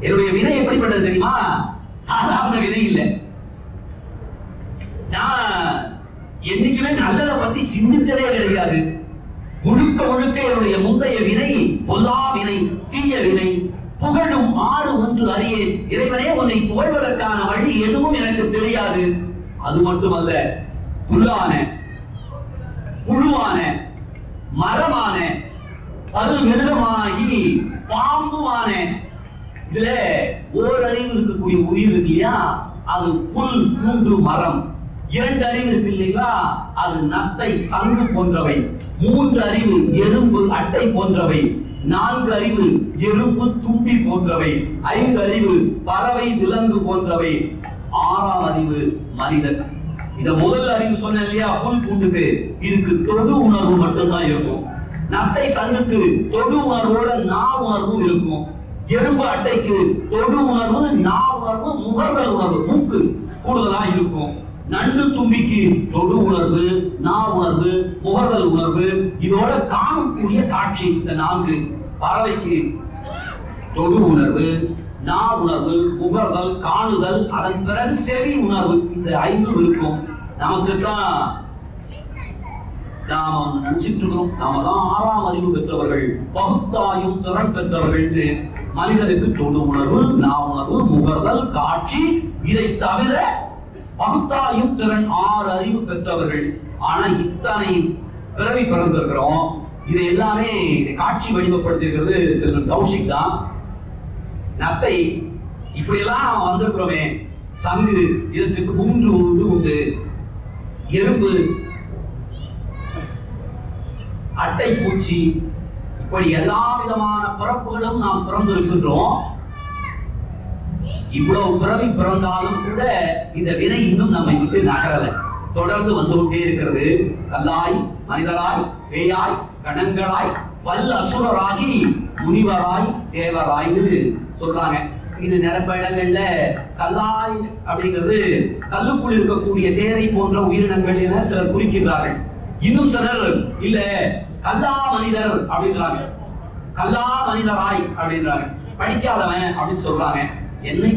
என்னுடைய வினை எப்படிப்பட்டது தெரியுமா? சாதாரண வினை இல்லை. நான் என்னைக்குமே நல்லதை பத்தி சிந்திச்சதே கிடையாது. முழுக்க முழுக்க என்னுடைய முந்தைய வினை பொல்லா வினை, தீய வினை. புகழும் ஆறு ஒன்று அறியேன். இறைவனே, உன்னை புகழ்வதற்கான வழி எதுவும் எனக்கு தெரியாது. அது மட்டுமல்ல, புல்லான புழுவான மரமான பல்மிருகமாகி பாம்புமான, இதுல ஓரறிவு இருக்கக்கூடிய உயிர் இருக்கு இல்லையா, அது புல் பூண்டு மரம். 2 அறிவு இருக்கு இல்லைங்களா, அது நத்தை சங்கு போன்றவை. 3 அறிவு எறும்பு அட்டை போன்றவை. 4 அறிவு எறும்பு தும்பி போன்றவை. 5 அறிவு பறவை விலங்கு போன்றவை. 6ஆம் அறிவு மனிதன். இத முதல் அறிவு சொன்ன இல்லையா, புல் பூண்டுக்கு இதுக்கு தொடு உணர்வு மட்டும்தான் இருக்கும். நத்தை சங்குக்கு தொடு உணர்வோட நா உணர்வும் இருக்கும். எறும்பு அட்டைக்கு தொடு உணர்வு, நா உணர்வு, முகர்தல் உணர்வு, மூக்கு கூடுதலா இருக்கும். நண்டு தும்பிக்கு தொடு உணர்வு, நா உணர்வு, முகர்தல் உணர்வு, இதோட காணக்கூடிய காட்சி இந்த 4. பறவைக்கு தொடு உணர்வு, நா உணர்வு, முகர்தல், காணுதல், அதன் பிறகு செவி உணர்வு. இந்த 5 இருக்கும். நமக்கு தான் நாம நினைச்சிட்டு இருக்கிறோம், நாம தான் 6ஆம் அறிவு பெற்றவர்கள், பகுத்தாயும் திறன் பெற்றவர்கள். மனிதனுக்கு தொடு உணர்வு, நா உணர்வு, முகர்தல், காட்சி, இதை தவிர பகுத்தாயும் திறன் 6 அறிவு பெற்றவர்கள். ஆனா இத்தனை பிறவி பிறந்திருக்கிறோம். இது எல்லாமே காட்சி வடிவப்படுத்திருக்கிறது செல்வன் கௌஷிக் தான். நத்தை இப்படி எல்லாம் நாம வந்திருக்கிறோமே. சங்கு இதற்கு 3 உண்டு. எறும்பு, அட்டை பூச்சி, இப்படி எல்லா விதமான பிறப்புகளும் நாம் பிறந்திருக்கின்றோம். இவ்வளவு பிறவி பிறந்தாலும் கூட இந்த வினை இன்னும் நம்மை விட்டு நகரல, தொடர்ந்து வந்து கொண்டே இருக்கிறது. கல்லாய், மனிதராய், பேயாய், கணங்களாய், பல் அசுரராகி முனிவராய், தேவராய்னு சொல்றாங்க. இது நிரப்ப இடங்கள்ல கல்லாய் அப்படிங்கிறது கல்லுக்குள் இருக்கக்கூடிய தேரை போன்ற உயிரினங்கள் என சிலர் குறிக்கின்றார்கள். இன்னும் சிலர் இல்ல கல்லா மனிதர் அப்படின்றாங்க, கல்லா மனிதராய் அப்படின்றாங்க, படிக்காதவன் அப்படின்னு சொல்றாங்க. என்னை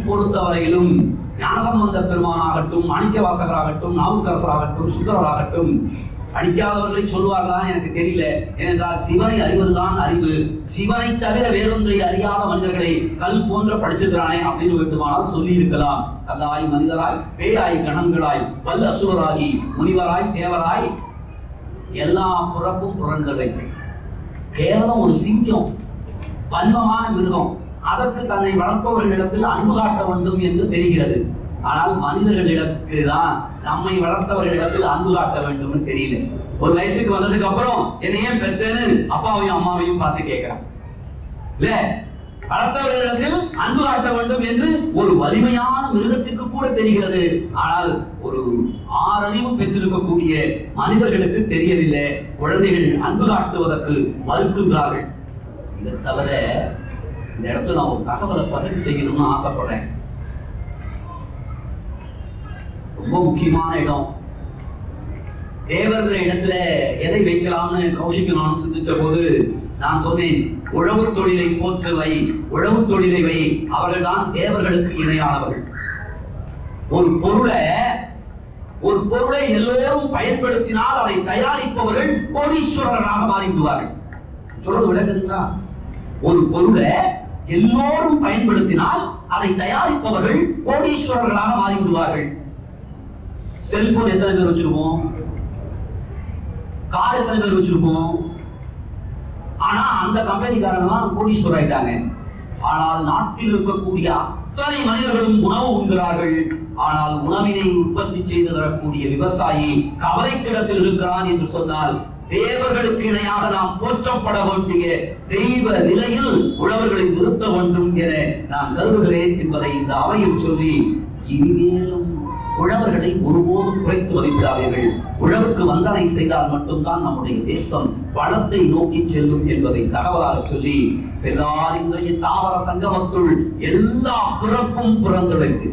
படிக்காதவர்களை சொல்வார்களா எனக்கு தெரியல. ஏனென்றால் சிவனை அறிவதுதான் அறிவு. சிவனை தவிர வேறொன்றை அறியாத மனிதர்களை கல் போன்ற படிச்சிருக்கிறானே அப்படின்னு வேண்டுமானால் சொல்லி இருக்கலாம். கல்லாய் மனிதராய், பேயாய், கணங்களாய், வல்ல அசுரராகி, முனிவராய், தேவராய், எல்லா புறப்பும் புறங்களை. கேவலம் ஒரு சிங்கம், வன்மமான மிருகம், அதற்கு தன்னை வளர்ப்பவர்களிடத்தில் அன்பு காட்ட வேண்டும் என்று தெரிகிறது. ஆனால் மனிதர்களிடத்துக்கு தான் நம்மை வளர்த்தவர்களிடத்தில் அன்பு காட்ட வேண்டும் தெரியல. ஒரு வயசுக்கு வந்ததுக்கு அப்புறம் என்னையே பெத்தேன்னு அப்பாவையும் அம்மாவையும் பார்த்து கேட்கிறான். இல்ல, வளர்த்தவர்களிடத்தில் அன்பு காட்ட வேண்டும் என்று ஒரு வலிமையான மிருகத்திற்கு கூட தெரிகிறது. ஆனால் ஒரு ஆறறிவு பெற்றிருக்கக்கூடிய மனிதர்களுக்கு தெரியவில்லை. குழந்தைகள் அன்பு காட்டுவதற்கு மறுக்கின்றார்கள். இதை தவிர இந்த இடத்துல நான் ஒரு தகவலை பதிவு செய்யணும்னு ஆசைப்படுறேன். ரொம்ப முக்கியமான இடம். தேவர்கள் இடத்துல எதை வைக்கலாம்னு கௌஷிக்கு நான் சிந்திச்ச போது நான் சொன்னேன், உழவு தொழிலை போற்று வை, உழவு தொழிலை வை, அவர்கள் தான் தேவர்களுக்கு இணையானவர்கள். ஒரு பொருளை எல்லோரும் பயன்படுத்தினால் அதை தயாரிப்பவர்கள் கோடீஸ்வரர்களாக மாறிவிடுவார்கள். சொல்றது விளக்குதுங்களா? ஒரு பொருளை எல்லோரும் பயன்படுத்தினால் அதை தயாரிப்பவர்கள் கோடீஸ்வரர்களாக மாறிவிடுவார்கள். செல்போன் எத்தனை பேர் வச்சிருப்போம்? கார் எத்தனை பேர் வச்சிருப்போம்? ஆனா அந்த கம்பெனிக்காரங்களாம் கோடீஸ்வரர் ஆயிட்டாங்க. ஆனால் நாட்டில் இருக்கக்கூடிய அத்தனை மனிதர்களும் உணவு உண்கிறார்கள். ஆனால் உணவினை உற்பத்தி செய்து தரக்கூடிய விவசாயி கவலைக்கிடத்தில் இருக்கிறான் என்று சொன்னால், தேவர்களுக்கு இணையாக நாம் போற்றப்பட வேண்டிய தெய்வ நிலையில் உழவர்களை நிறுத்த வேண்டும் என நான் கருதுகிறேன் என்பதை இந்த அவையில் சொல்லி, இனிமேலும் உழவர்களை ஒருபோதும் குறைத்து மதிப்பிடாதீர்கள். உழவுக்கு வந்தனை செய்தால் மட்டும்தான் நம்முடைய தேசம் வளத்தை நோக்கி செல்லும் என்பதை தகவலாக சொல்லி, செல்லார் இன்றைய தாவர சங்கமத்துள் எல்லா பிறப்பும் பிறந்துடைத்து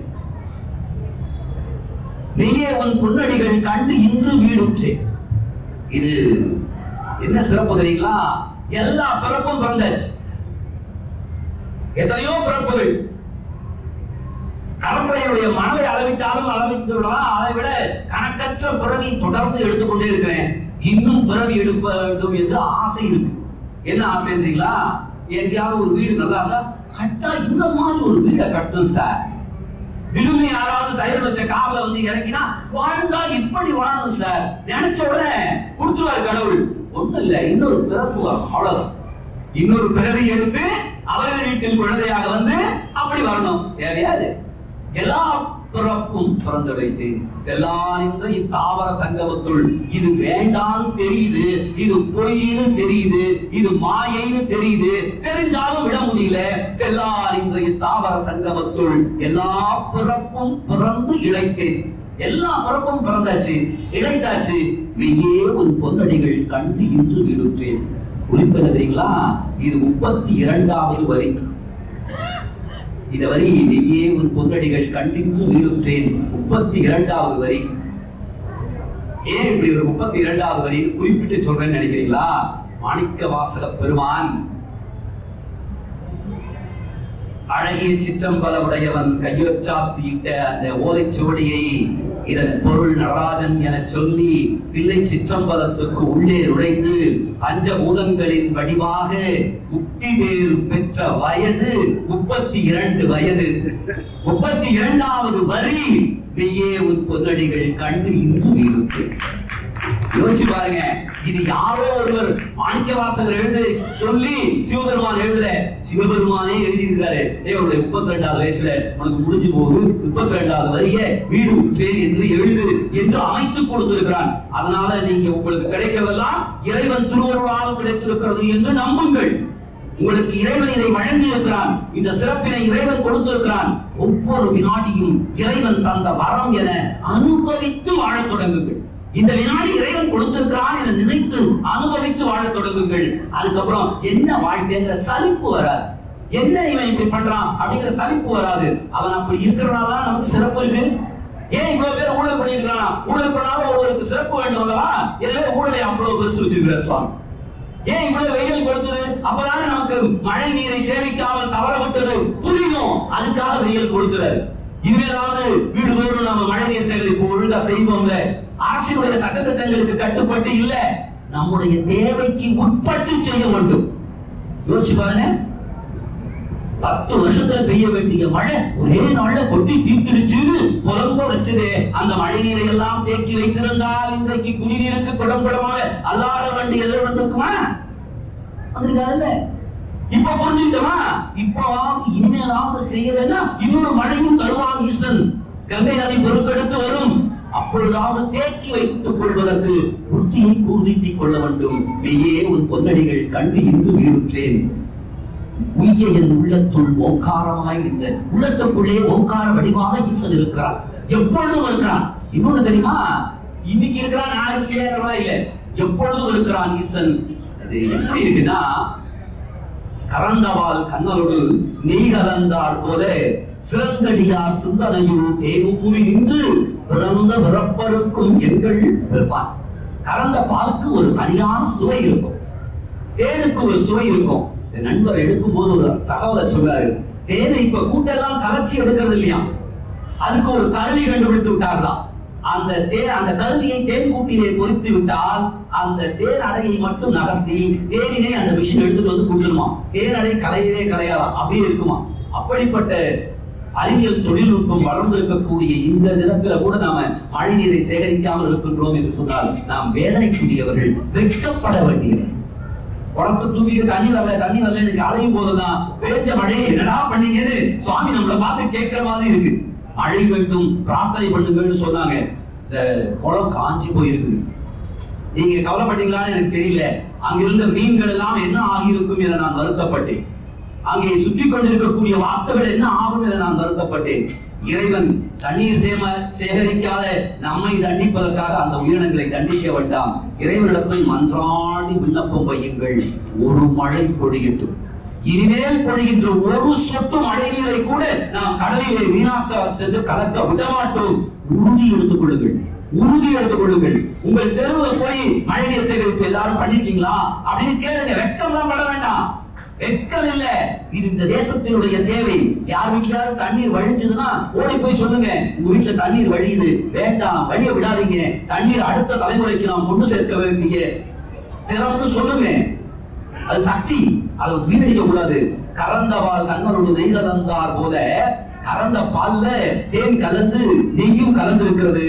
நீயே உன் பொன்னடிகள் கண்டு இன்று வீடுற்றே. இது என்ன சிறப்பு தெரியுங்களா? எல்லா பிறப்பும் பிறந்தாச்சு. எத்தனையோ பிறப்புகள். கடற்கரையுடைய மணலை அளவிட்டாலும் அளவிட்டு விடலாம். அதை விட கணக்கற்ற பிறவி தொடர்ந்து எடுத்துக்கொண்டே இருக்கிறேன். இன்னும் பிறவி எடுக்க வேண்டும் என்று ஆசை இருக்கு. என்ன ஆசைன்றீங்களா? எங்கேயாவது ஒரு வீடு நல்லா இருந்தா கட்டா இந்த மாதிரி ஒரு வீடை கட்டணும் சார். விடுமை யாராவது சைடு வச்ச காவல வந்து இறங்கினா வாழ்ந்தா இப்படி வாழணும் சார் நினைச்ச உடனே கொடுத்துருவாரு கடவுள். ஒண்ணு இல்ல, இன்னொரு பிறப்பு வரும், அவ்வளவுதான். இன்னொரு பிறவி எடுத்து அவர்கள் வீட்டில் குழந்தையாக வந்து அப்படி வரணும். தேவையாது. எல்லா பிறப்பும் பிறந்தடைத்து செல்லான் என்ற இத்தாவர சங்கமத்துள் இது வேண்டான்னு தெரியுது, இது பொய்னு தெரியுது, இது மாயைன்னு தெரியுது, தெரிஞ்சாலும் விட முடியல. செல்லான் என்ற இத்தாவர சங்கமத்துள் எல்லா பிறப்பும் பிறந்து இழைத்தேன். எல்லா பிறப்பும் பிறந்தாச்சு, இழைத்தாச்சு. நீயே ஒரு பொன்னடிகள் கண்டு இன்று விடுற்றேன். குறிப்பிட தெரியுங்களா? இது 32வது வரி. இந்த வரி நீயே ஒரு பொன்னடிகள் கண்டித்து வீடுற்றேன் 32வது வரி. ஏன் இப்படி ஒரு 32வது வரி குறிப்பிட்டு சொல்றேன்னு நினைக்கிறீங்களா? மாணிக்க வாசக பெருமான் அழகிய சிற்றம்பல உடையவன் கையொச்சாத்தியிட்ட அந்த ஓலைச்சுவடியை இதன் பொருள் நடராஜன் என சொல்லி தில்லை சிற்றம்பலத்துக்கு உள்ளே நுழைந்து பஞ்சபூதங்களின் வடிவாக முக்தி பேறு பெற்ற வயது 32 வயது. 32வது வரி நீயே உன் பொன்னடிகள் கண்டு இன்று வீடுத்து. யோசிச்சு பாருங்க. இது யாரோ ஒருவர் மாணிக்க வாசகர் எழுது சொல்லி சிவபெருமான் எழுதல, சிவபெருமானே எழுதியிருக்காரு. உன்னுடைய 32வது வயசுல உனக்கு முடிஞ்சு போகுது, 32வது வரிய வீடு உற்றேன் என்று எழுது என்று அமைத்துக் கொடுத்திருக்கிறான். அதனால நீங்க உங்களுக்கு கிடைக்கிறதெல்லாம் இறைவன் திருவருளால் கிடைத்திருக்கிறது என்று நம்புங்கள். உங்களுக்கு இறைவன் இதை வழங்கி இருக்கிறான். இந்த சிறப்பினை இறைவன் கொடுத்திருக்கிறான். ஒவ்வொரு வினாடியும் இறைவன் தந்த வரம் என அனுபவித்து வாழத் தொடங்குங்கள். இந்த வினாடி இறைவன் கொடுத்திருக்கிறான் என நினைத்து அனுபவித்து வாழத் தொடங்குங்கள். அதுக்கப்புறம் என்ன வாழ்க்கைங்கிற சலிப்பு வராது. என்ன இவன் இப்படி பண்றான் அப்படிங்கிற சலிப்பு வராது. அவன் அப்படி இருக்கிறனால நமக்கு சிறப்பு இருக்கு. ஏன் இவ்வளவு பேர் ஊழல் பண்ணிருக்கிறான்? ஊழல் பண்ணாலும் ஒருவருக்கு சிறப்பு வேண்டும் அல்லவா? எனவே ஊழலை அவ்வளவு பெருசு வச்சிருக்கிறார் சுவாமி. ஏன் இவ்வளவு வெயில் கொடுத்தது? அப்பதானே நமக்கு மழை நீரை சேமிக்காமல் தவற விட்டது புரியும். அதுக்காக வெயில் கொடுக்கிறார். இனிமேலாவது வீடு தோறும் நம்ம மழை நீர் சேகரிப்பு ஒழுங்கா செய்வோம்ல. அரசினுடைய சட்டத்திட்டங்களுக்கு கட்டுப்பட்டு இல்ல, நம்முடைய தேவைக்கு உட்பட்டு செய்ய வேண்டும். யோசிச்சு பாருங்க, 10 வருஷத்துல பெய்ய வேண்டிய மழை ஒரே நாள்ல கொட்டி தீர்த்துடுச்சு, புலம்ப வச்சதே. அந்த மழை நீரை எல்லாம் தேக்கி வைத்திருந்தால் இன்றைக்கு குடிநீருக்கு குடம் குடமாக அல்லாத வண்டி எல்லாம் வந்திருக்குமா? வந்திருக்காதுல்ல. இப்ப புரிஞ்சுக்கிட்டோமா? இப்பவாவது இனிமேலாவது செய்யலன்னா இன்னொரு மழையும் தருவான் ஈசன். கங்கை நதி பெருக்கெடுத்து வரும், அப்பொழுதாவது தேக்கி வைத்துக் கொள்வதற்கு புத்தியை கூர்த்திக் கொள்ள வேண்டும். நீயே உன் பொன்னடிகள் கண்டு இன்று வீடுற்றேன். உய்ய என் உள்ளத்துள் ஓங்காரமாய் இந்த உள்ளத்துக்குள்ளே ஓங்கார வடிவாக ஈசன் இருக்கிறார், எப்பொழுதும் இருக்கிறான். இன்னொன்னு தெரியுமா? இன்னைக்கு இருக்கிறான், நாளைக்கு இல்ல, எப்பொழுதும் இருக்கிறான் ஈசன். அது எப்படி இருக்குன்னா, கரந்தவால் கண்ணலோடு நெய் கலந்தார் போல சிறந்தடியார் சிந்தனையுள் தேனூறி நின்று பிறந்த பிறப்பருக்கும் எங்கள் பெருமான். கறந்த பாலுக்கு ஒரு தனியான சுவை இருக்கும், தேனுக்கு ஒரு சுவை இருக்கும். நண்பர் எடுக்கும் போது ஒரு தகவலை சொல்றாரு. தேனை இப்ப கூட்டெல்லாம் கலர்ச்சி எடுக்கிறது இல்லையா, அதுக்கு ஒரு கருவி கண்டுபிடித்து விட்டார்களாம். அந்த கருவியை தேன் கூட்டிலே பொறித்து விட்டால் அந்த தேன் அடையை மட்டும் நகர்த்தி தேனினை அந்த மிஷின் எடுத்துட்டு வந்து கொடுத்துருமா. தேன் அடை கலையவே கலையாதான், அப்படியே இருக்குமா. அப்படிப்பட்ட அறிவியல் தொழில்நுட்பம் வளர்ந்திருக்கக்கூடிய இந்த தினத்துல கூட நாம மழை நீரை சேகரிக்காமல் இருக்கின்றோம் என்று சொன்னால் நாம் வேதனைக்குரியவர்கள், வெட்கப்பட வேண்டியவர்கள். குளத்தை தூக்கிட்டு தண்ணி வரல எனக்கு அலையும் போதுதான் பேச்ச மழையை என்னடா பண்ணீங்கன்னு சுவாமி நம்மளை பார்த்து கேட்கிற மாதிரி இருக்கு. மழை வேண்டும், பிரார்த்தனை பண்ணுங்கன்னு சொன்னாங்க. இந்த குளம் காஞ்சி போயிருக்குது. நீங்க கவலைப்பட்டீங்களான்னு எனக்கு தெரியல. அங்கிருந்த மீன்கள் எல்லாம் என்ன ஆகியிருக்கும் என நான் வருத்தப்பட்டேன். அங்கே சுற்றி கொண்டிருக்கக்கூடிய வார்த்தைகள் என்ன ஆகும் என நான் வருத்தப்பட்டேன். இறைவன் தண்ணீர் சேகரிக்காத நம்மை தண்டிப்பதற்காக அந்த உயிரினங்களை தண்டிக்க வேண்டாம். இறைவனிடத்தில் மன்றாடி விண்ணப்பம் வையுங்கள், ஒரு மழை பொழியட்டும். இனிமேல் பொழிகின்ற ஒரு சொட்டு மழை நீரை கூட நாம் கடலிலே வீணாக்க சென்று கலக்க விடமாட்டோம். உறுதி எடுத்துக் கொள்ளுங்கள், உறுதி எடுத்துக் கொள்ளுங்கள். உங்கள் தெருவில் போய் மழை நீர் சேகரிப்பு எல்லாரும் பண்ணிருக்கீங்களா அப்படின்னு கேளுங்க. வெட்கம் தான் பட வேண்டாம், வெட்கம் இல்ல. இது இந்த தேசத்தினுடைய தேவை. யார் வீட்லயாவது தண்ணீர் வழிஞ்சதுன்னா ஓடி போய் சொல்லுங்க, உங்க வீட்டுல தண்ணீர் வழியுது, வேண்டாம், வழிய விடாதீங்க, தண்ணீர் அடுத்த தலைமுறைக்கு நாம் கொண்டு சேர்க்க வேண்டிய திறம்னு சொல்லுங்க. அது சக்தி, அதை வீணடிக்க கூடாது. கறந்தவால் கண்ணரோடு நெய் கலந்தார் போல கறந்த பால்ல தேன் கலந்து நெய்யும் கலந்து இருக்கிறது.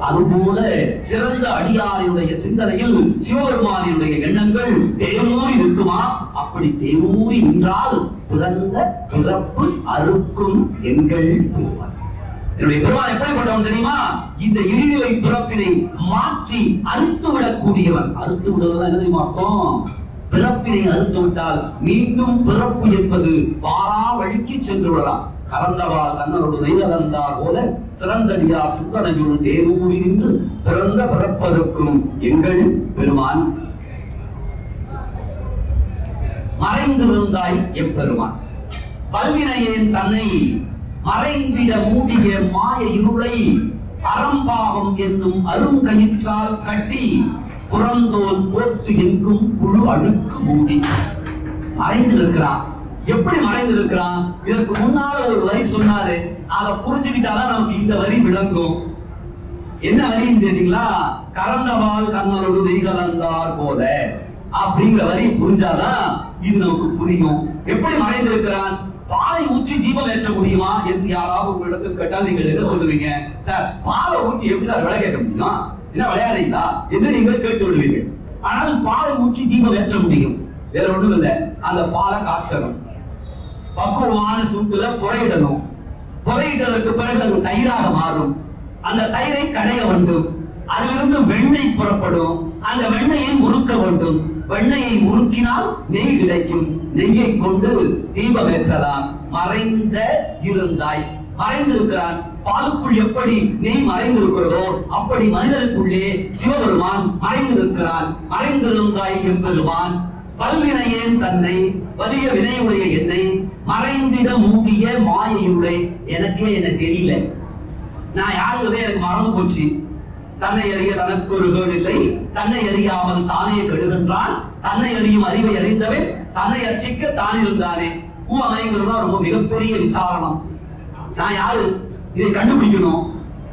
அதுபோல சிறந்த அடியாரினுடைய சிந்தனையில் சிவபெருமானினுடைய எண்ணங்கள் தேனூறி இருக்குமா? அப்படி தேனூறி நின்றால் பிறந்த பிறப்பு அறுக்கும் எங்கள் பெருமான். என்னுடைய பெருமான் எப்படிப்பட்டவன் தெரியுமா? இந்த இழிநிலை பிறப்பினை மாற்றி அறுத்து விடக்கூடியவன். அறுத்து விடுவதெல்லாம் என்ன தெரியுமா அர்த்தம்? பிறப்பினை அறுத்து விட்டால் மீண்டும் பிறப்பு என்பது பாரா வழிக்கு சென்று விடலாம். கறந்தவால் கண்ணரோடு நெய் கலந்தார் போல சிறந்தடியார் சிந்தனையுள் தேனூறி நின்று பிறந்த பிறப்பதற்கும் எங்கள் பெருமான். மறைந்திருந்தாய் எப்பெருமான், பல்வினையேன் தன்னை மறைந்திட மூடிய மாய இருளை அறம்பாவம் என்னும் அருங்கயிற்றால் கட்டி புறந்தோல் போட்டு எங்கும் புழு அழுக்கு மூடி மறைந்திருக்கிறான். எப்படி மறைந்திருக்கிறான்? இதற்கு முன்னால ஒரு வரி சொன்னாரு, அதை புரிஞ்சுக்கிட்டாதான் நமக்கு இந்த வரி விளங்கும். என்ன வரின்னு கேட்டீங்களா? கறந்தவால் கண்ணரோடு நெய் கலந்தார் போல அப்படிங்கிற வரி புரிஞ்சாதான் இது நமக்கு புரியும். எப்படி மறைந்திருக்கிறான்? பாலை ஊற்றி தீபம் ஏற்ற முடியுமா என்று யாராவது ஒரு இடத்தில் கேட்டால் நீங்கள் என்ன சொல்லுவீங்க? சார், பாலை ஊற்றி எப்படி சார் விளக்கேற்ற முடியுமா? என்ன விளையாடுறீங்களா என்று நீங்கள் கேட்டு விடுவீர்கள். ஆனால் பாலை ஊற்றி தீபம் ஏற்ற முடியும். வேற ஒண்ணும் இல்லை, அந்த பாலை காய்ச்சணும், பக்குவமான சூட்டுல புறையிடணும். புறையிட்டதற்கு பிறகு அது தயிராக மாறும். அந்த தயிரை கடைய வேண்டும், அதிலிருந்து வெண்ணெய் புறப்படும். அந்த வெண்ணெயை உருக்க வேண்டும். வெண்ணெயை உருக்கினால் நெய் கிடைக்கும். நெய்யை கொண்டு தீபம் ஏற்றலாம். மறைந்த இருந்தாய், மறைந்திருக்கிறான். பாலுக்குள் எப்படி நெய் மறைந்திருக்கிறதோ அப்படி மனிதனுக்குள்ளே சிவபெருமான் மறைந்திருக்கிறான். மறைந்திருந்தாய் எம்பெருமான் பல்வினையேன் தன்னை வலிய வினையுடைய என்னை மறைந்திட மூடிய மாயையுடைய எனக்கே என்ன தெரியல, நான் யாருங்கிறதே எனக்கு மறந்து போச்சு. தன்னை அறிய தனக்கு ஒரு கேடு இல்லை, தன்னை அறியாமல் தானே கெடுகின்றான். தன்னை அறியும் அறிவை அறிந்தவன் தன்னை அர்ச்சிக்க தான் இருந்தானே. அமைங்கிறது ரொம்ப மிகப்பெரிய விசாரணம். நான் யாரு, இதை கண்டுபிடிக்கணும்.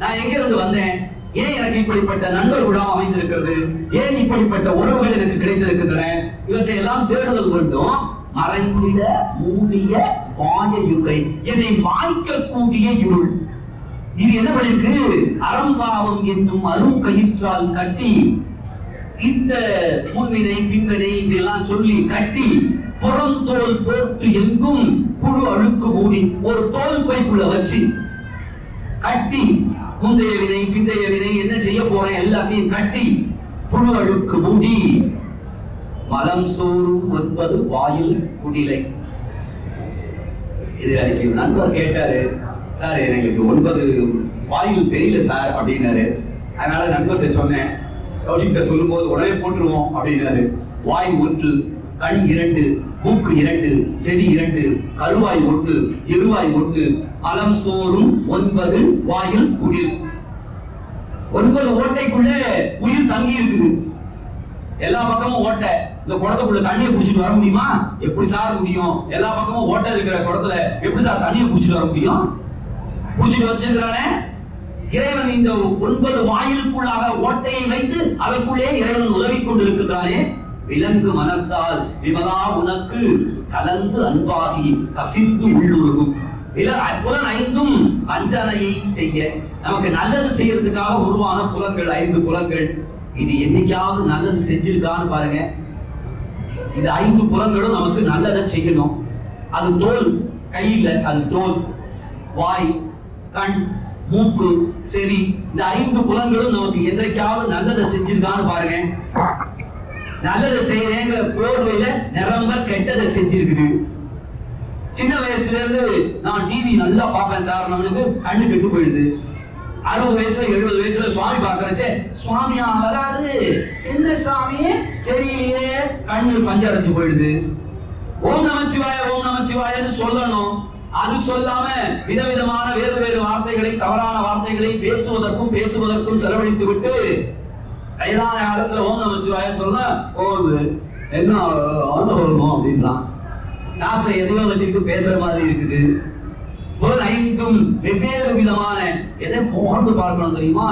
நான் எங்க இருந்து வந்தேன், ஏன் எனக்கு இப்படிப்பட்ட நண்பர் குழாம் அமைந்திருக்கிறது, ஏன் இப்படிப்பட்ட உறவுகள் எனக்கு கிடைத்திருக்கின்றன, இவற்றை எல்லாம் தேடுதல் வேண்டும். மறைந்திட மூடிய மாய இருளை, என்னை மாய்க்கக்கூடிய இருள். இது என்ன பண்ணிருக்கு? அறம்பாவம் என்னும் அரும் கயிற்றால் கட்டி, இந்த முன்வினை பின்வினை இப்படியெல்லாம் சொல்லி கட்டி, புறம் தோல் போட்டு எங்கும் புழு அழுக்கு மூடி ஒரு தோல் பைக்குள்ள வச்சு கட்டி, முந்தைய வினை பிந்தைய வினை என்ன செய்ய போறேன் எல்லாத்தையும் கட்டி புழு அழுக்கு மூடி, மலம் சோறும் 9 வாயில் குடிலை. இது அன்னைக்கு நண்பர் கேட்டாரு, சார் எனக்கு 9 வாயில் தெரியல சார் அப்படின்னாரு. அதனால நண்பர்கிட்ட சொன்னேன், கௌஷிக்கிட்ட சொல்லும் போது உடனே போட்டுருவோம் அப்படின்னாரு. வாய் 1, கண் 2, மூக்கு 2, செவி 2, கருவாய் 1, இருவாய் 1, மலம் சோறும் 9 வாயில் குடில். 9 ஓட்டைக்குள்ள உயிர் தங்கி இருக்குது. எல்லா பக்கமும் ஓட்டை. இந்த குடத்துக்குள்ள தண்ணியை குடிச்சிட்டு வர முடியுமா? எப்படி சார் முடியும்? எல்லா பக்கமும் ஓட்டை இருக்கிற குடத்துல எப்படி சார் தண்ணியை குடிச்சிட்டு வர முடியும்? குடிச்சிட்டு வச்சிருக்கிறானே இறைவன். இந்த 9 வாயிலுக்குள்ளாக ஓட்டையை வைத்து அதற்குள்ளே இறைவன் உதவி கொண்டிருக்கிறானே. விலங்கு மனத்தால் விமலா உனக்கு கலந்து அன்பாகி கசிந்து உள்ளுருகும். புலன் 5ம் வஞ்சனையை செய்ய, நமக்கு நல்லது செய்யறதுக்காக உருவான புலன்கள் 5 புலன்கள். இது என்னைக்காவது நல்லது செஞ்சிருக்கான்னு பாருங்க. இந்த 5 புலன்களும் நமக்கு நல்லதை செய்யணும். அது தோல், கையில அது தோல், வாய், கண், மூக்கு, செவி, இந்த 5 புலன்களும் நமக்கு என்றைக்காவது நல்லதை செஞ்சிருக்கான்னு பாருங்க. நல்லதை செய்யறேங்கிற போர்வையில நிரம்ப கெட்டதை செஞ்சிருக்குது. சின்ன வயசுல இருந்து நான் டிவி நல்லா பார்ப்பேன் சார், நம்மளுக்கு கண்ணு கெட்டு போயிடுது. 60 வயசுல 70 வயசுல சுவாமி பார்க்கறச்சே, சுவாமியா வராது, என்ன சாமி தெரியலையே, கண்ணு பஞ்சடைஞ்சு போயிடுது. ஓம் நமச்சிவாய ஓம் நமச்சிவாயன்னு சொல்லணும். அது சொல்லாம விதவிதமான வேறு வேறு வார்த்தைகளை, தவறான வார்த்தைகளை பேசுவதற்கும் செலவழித்து விட்டு வயதான காலத்துல ஓம் நமச்சிவாயன்னு சொன்னா போகுது, என்ன சொல்லணும் அப்படின்லாம் நாட்டில் எதுவோ வச்சுக்கிட்டு பேசுற மாதிரி இருக்குது. 5ம் வெவ்வேறு விதமான எதை முகர்ந்து பார்க்கணும் தெரியுமா?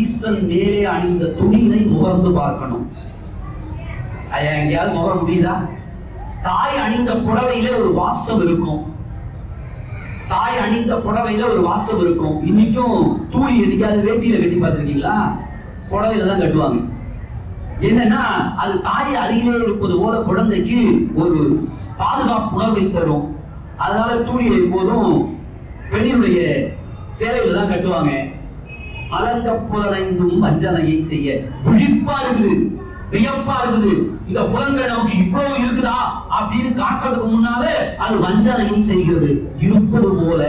ஈசன் மேலே அணிந்த துணியினை முகர்ந்து பார்க்கணும். ஐயா எங்கேயாவது முகர முடியுதா? தாய் அணிந்த புடவையில ஒரு வாசம் இருக்கும். தாய் அணிந்த புடவையில ஒரு வாசம் இருக்கும். இன்னைக்கும் தூளி எதுக்காவது வேட்டியில கட்டி பார்த்திருக்கீங்களா? புடவையில தான் கட்டுவாங்க. என்னன்னா அது தாய் அருகிலே இருப்பது போல குழந்தைக்கு ஒரு பாதுகாப்பு உணர்வை தரும். அதனால தூளியை எப்போதும் பெண்ணினுடைய சேலையில தான் கட்டுவாங்க. அலங்க புலனைந்தும் வஞ்சனையை செய்ய விழிப்பா இருக்குது, வியப்பா இருக்குது. இந்த புலன்கள் நமக்கு இவ்வளவு இருக்குதா அப்படின்னு காட்டுறதுக்கு முன்னால அது வஞ்சனையை செய்கிறது. இருப்பது போல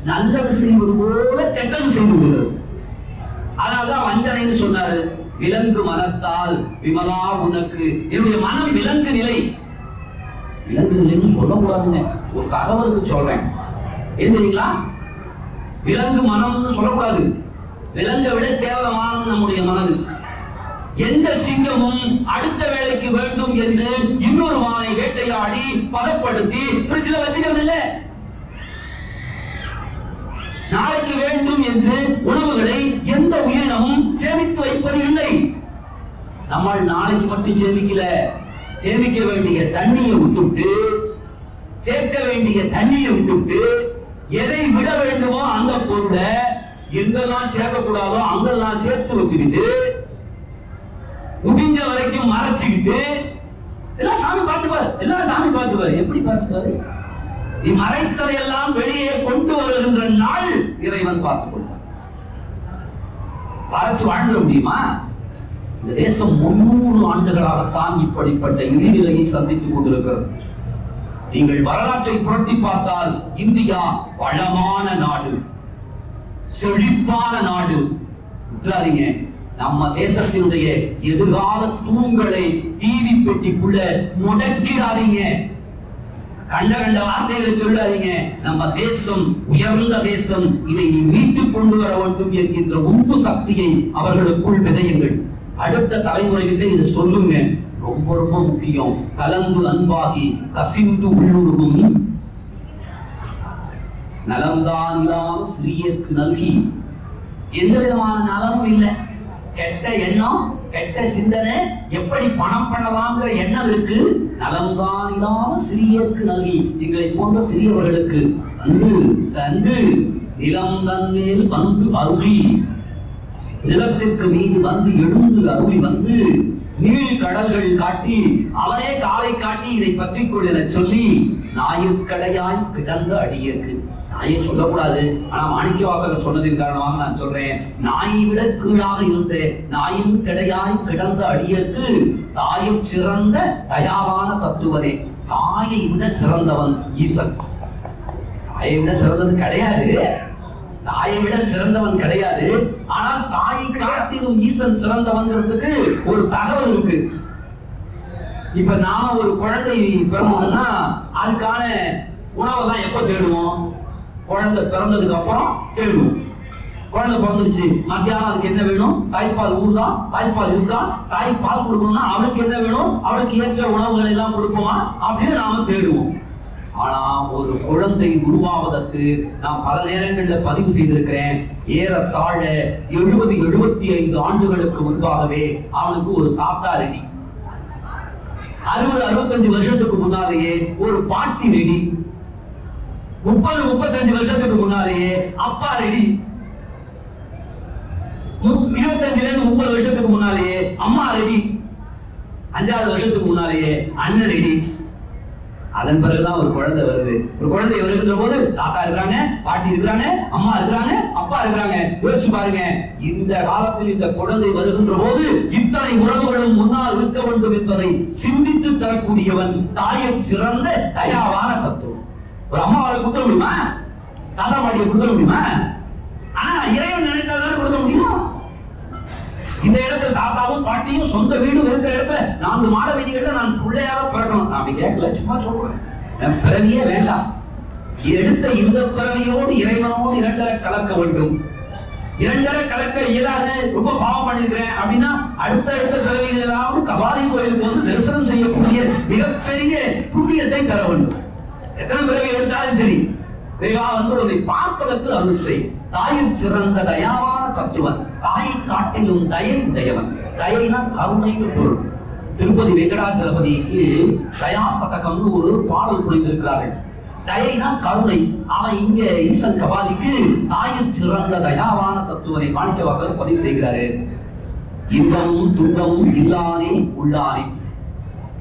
நல்லது செய்வது போல கெட்டது செய்து விடுகிறது. அதனால்தான் வஞ்சனைன்னு சொன்னாரு. விலங்கு மனத்தால் விமலா உனக்கு, என்னுடைய மனம் விலங்கு நிலை. விலங்கு நிலைன்னு சொல்லக்கூடாதுங்க, ஒரு தகவலுக்கு சொல்றேன். தெரியுங்களா? விலங்கு மனம்னு சொல்லக்கூடாது. விலங்கை விட கேவலமானது நம்முடைய மனது. எந்த சிங்கமும் அடுத்த வேலைக்கு வேண்டும் என்று இன்னொரு மானை வேட்டையாடி பதப்படுத்தி ஃப்ரிட்ஜ்ல வச்சுக்கிறது இல்லை. நாளைக்கு வேண்டும் என்று உணவுகளை எந்த உயிரினமும் சேமித்து வைப்பது இல்லை. நம்ம நாளைக்கு மட்டும் சேமிக்கல, சேமிக்க வேண்டிய தண்ணியை விட்டுவிட்டு, சேர்க்க வேண்டிய தண்ணியை விட்டுவிட்டு, எதை விட வேண்டுமோ அந்த பொருளை எங்கெல்லாம் சேர்க்கக்கூடாதோ அங்கெல்லாம் சேர்த்து வச்சுக்கிட்டு, முடிஞ்ச வரைக்கும் மறைச்சுக்கிட்டு, எல்லாம் சாமி பார்த்துப்பாரு, எல்லாம் சாமி பார்த்துப்பாரு. எப்படி பார்த்துப்பாரு? நீ மறைத்ததையெல்லாம் வெளியே கொண்டு வருகின்ற நாள் இறைவன் பார்த்துக் கொள்வார். மறைச்சு வாழ்ந்துட முடியுமா? இந்த தேசம் 300 ஆண்டுகளாகத்தான் இப்படிப்பட்ட இழிநிலையை சந்தித்துக் கொண்டிருக்கிறது. நீங்கள் வரலாற்றை புரட்டி பார்த்தால் இந்தியா வளமான நாடு, செழிப்பான நாடு. விட்டுறாதீங்க. நம்ம தேசத்தினுடைய எதிர்கால தூண்களை டிவி பெட்டிக்குள்ள முடக்கிறாதீங்க. கண்ட வார்த்தைகளை சொல்லாதீங்க. நம்ம தேசம் உயர்ந்த தேசம், இதை மீட்டுக் கொண்டு வர வேண்டும் என்கின்ற உந்து சக்தியை அவர்களுக்குள் விதையுங்கள். அடுத்த தலைமுறைகிட்ட இதை சொல்லுங்க. ரொம்ப ரொம்ப முக்கியம். கலந்து அன்பாகி கசிந்து உள்ளுருகும் நலம்தான் இல்லாமல் சிறியக்கு நல்கி. எந்த விதமான நலமும் இல்லை. கெட்ட எண்ணம், கெட்ட சிந்தனை, எப்படி பணம் பண்ணலாங்கிற எண்ணம் இருக்கு. நலம்தான் இல்லாத சிறியருக்கு நல்கி எங்களை போன்ற சிறியவர்களுக்கு வந்து தந்து நிலம் தன்மேல் வந்து அருளி, நிலத்திற்கு மீது வந்து எழுந்து அருளி வந்து நீள் கடல்கள் காட்டி அவனே காலை காட்டி இதை பற்றிக் கொள் என சொல்லி நாயிற்கடையாய் கிடந்த அடியேற்கு. நாயை சொல்லக்கூடாது, ஆனா மாணிக்கவாசகர் சொன்னதின் காரணமாக நான் சொல்றேன். நாயை விட கீழாக இருந்த நாயின் கிடையாய் கிடந்த அடியேற்கு தாயும் சிறந்த தயாவான தத்துவனே. தாயை விட சிறந்தவன் ஈசன். தாயை விட சிறந்தது கிடையாது, தாயை விட சிறந்தவன் கிடையாது. ஆனால் தாயை காட்டிலும் ஈசன் சிறந்தவன்கிறதுக்கு ஒரு தகவல் இருக்கு. இப்ப நாம ஒரு குழந்தை பிறந்ததுன்னா அதுக்கான உணவை தான் எப்ப தேடுவோம்? குழந்தை பிறந்ததுக்கு அப்புறம் தேடுவோம். குழந்தை பிறந்துச்சு, மத்தியானம் அதுக்கு என்ன வேணும்? தாய்ப்பால் ஊறுதா? தாய்ப்பால் இருக்கா? தாய்ப்பால் கொடுக்கணும்னா அவளுக்கு என்ன வேணும்? அவளுக்கு ஏற்ற உணவுகள் எல்லாம் கொடுப்போமா அப்படின்னு நாம தேடுவோம். ஆனா ஒரு குழந்தை உருவாவதற்கு நான் பல நேரங்களில் பதிவு செய்திருக்கிறேன். ஏறத்தாழ 70-75 ஆண்டுகளுக்கு முன்பாகவே அவனுக்கு ஒரு தாத்தா ரெடி. 60-65 வருஷத்துக்கு முன்னாலேயே ஒரு பாட்டி ரெடி. 30-35 வருஷத்துக்கு முன்னாலேயே அப்பா ரெடி. 25-30 வருஷத்துக்கு முன்னாலேயே அம்மா ரெடி. 5-6 வருஷத்துக்கு முன்னாலேயே அண்ணன் ரெடி. அதன் பிறகுதான் ஒரு குழந்தை வருது. ஒரு குழந்தை வருகின்ற போது தாத்தா இருக்கிறாங்க, பாட்டி இருக்கிறாங்க, அம்மா இருக்கிறாங்க, அப்பா இருக்கிறாங்க. யோசிச்சு பாருங்க, இந்த காலத்தில் இந்த குழந்தை வருகின்ற போது இத்தனை உறவுகளும் முன்னால் இருக்க வேண்டும் என்பதை சிந்தித்து தரக்கூடியவன் தாயை சிறந்த தயாவான தத்துவம். ஒரு அம்மாவால் கொடுக்க முடியுமா? தாத்தா பாட்டியை கொடுக்க முடியுமா? ஆனா இறைவன் நினைத்தால்தான் கொடுக்க முடியும். இந்த இடத்துல தாத்தாவும் பாட்டியும் சொந்த வீடு இருக்கிற இடத்துல 4 மாட வீதிகள்ல நான் பிள்ளையாக பிறக்கணும். நான் அப்படி கேட்கல, சும்மா சொல்றேன். என் பிறவியே வேண்டாம். எடுத்த இந்த பிறவியோடு இறைவனோடு 2 கலக்க வேண்டும். 2 கலக்க இயலாது, ரொம்ப பாவம் பண்ணிருக்கிறேன் அப்படின்னா அடுத்த பிறவிகளாவது கபாலி கோயில் போது தரிசனம் செய்யக்கூடிய மிகப்பெரிய புண்ணியத்தை தர வேண்டும். எத்தனை பிறவி எடுத்தாலும் சரி, வந்து உன்னை பார்ப்பதற்கு அருள் செய். தாயில் சிறந்த தயாவான தத்துவன். தாயை காட்டிலும் தயை உடையவன். தயைனா கருணைக்கு பொருள். திருப்பதி வெங்கடாச்சலபதிக்கு தயாசதகம்னு ஒரு பாடல் புரிந்திருக்கிறார்கள். தயைனா கருணை. அவன் இங்க ஈசன் கபாலிக்கு தாயில் சிறந்த தயாவான தத்துவனை மாணிக்கவாசகர் பதிவு செய்கிறாரு. இன்பமும் துன்பமும் இல்லானே உள்ளானே.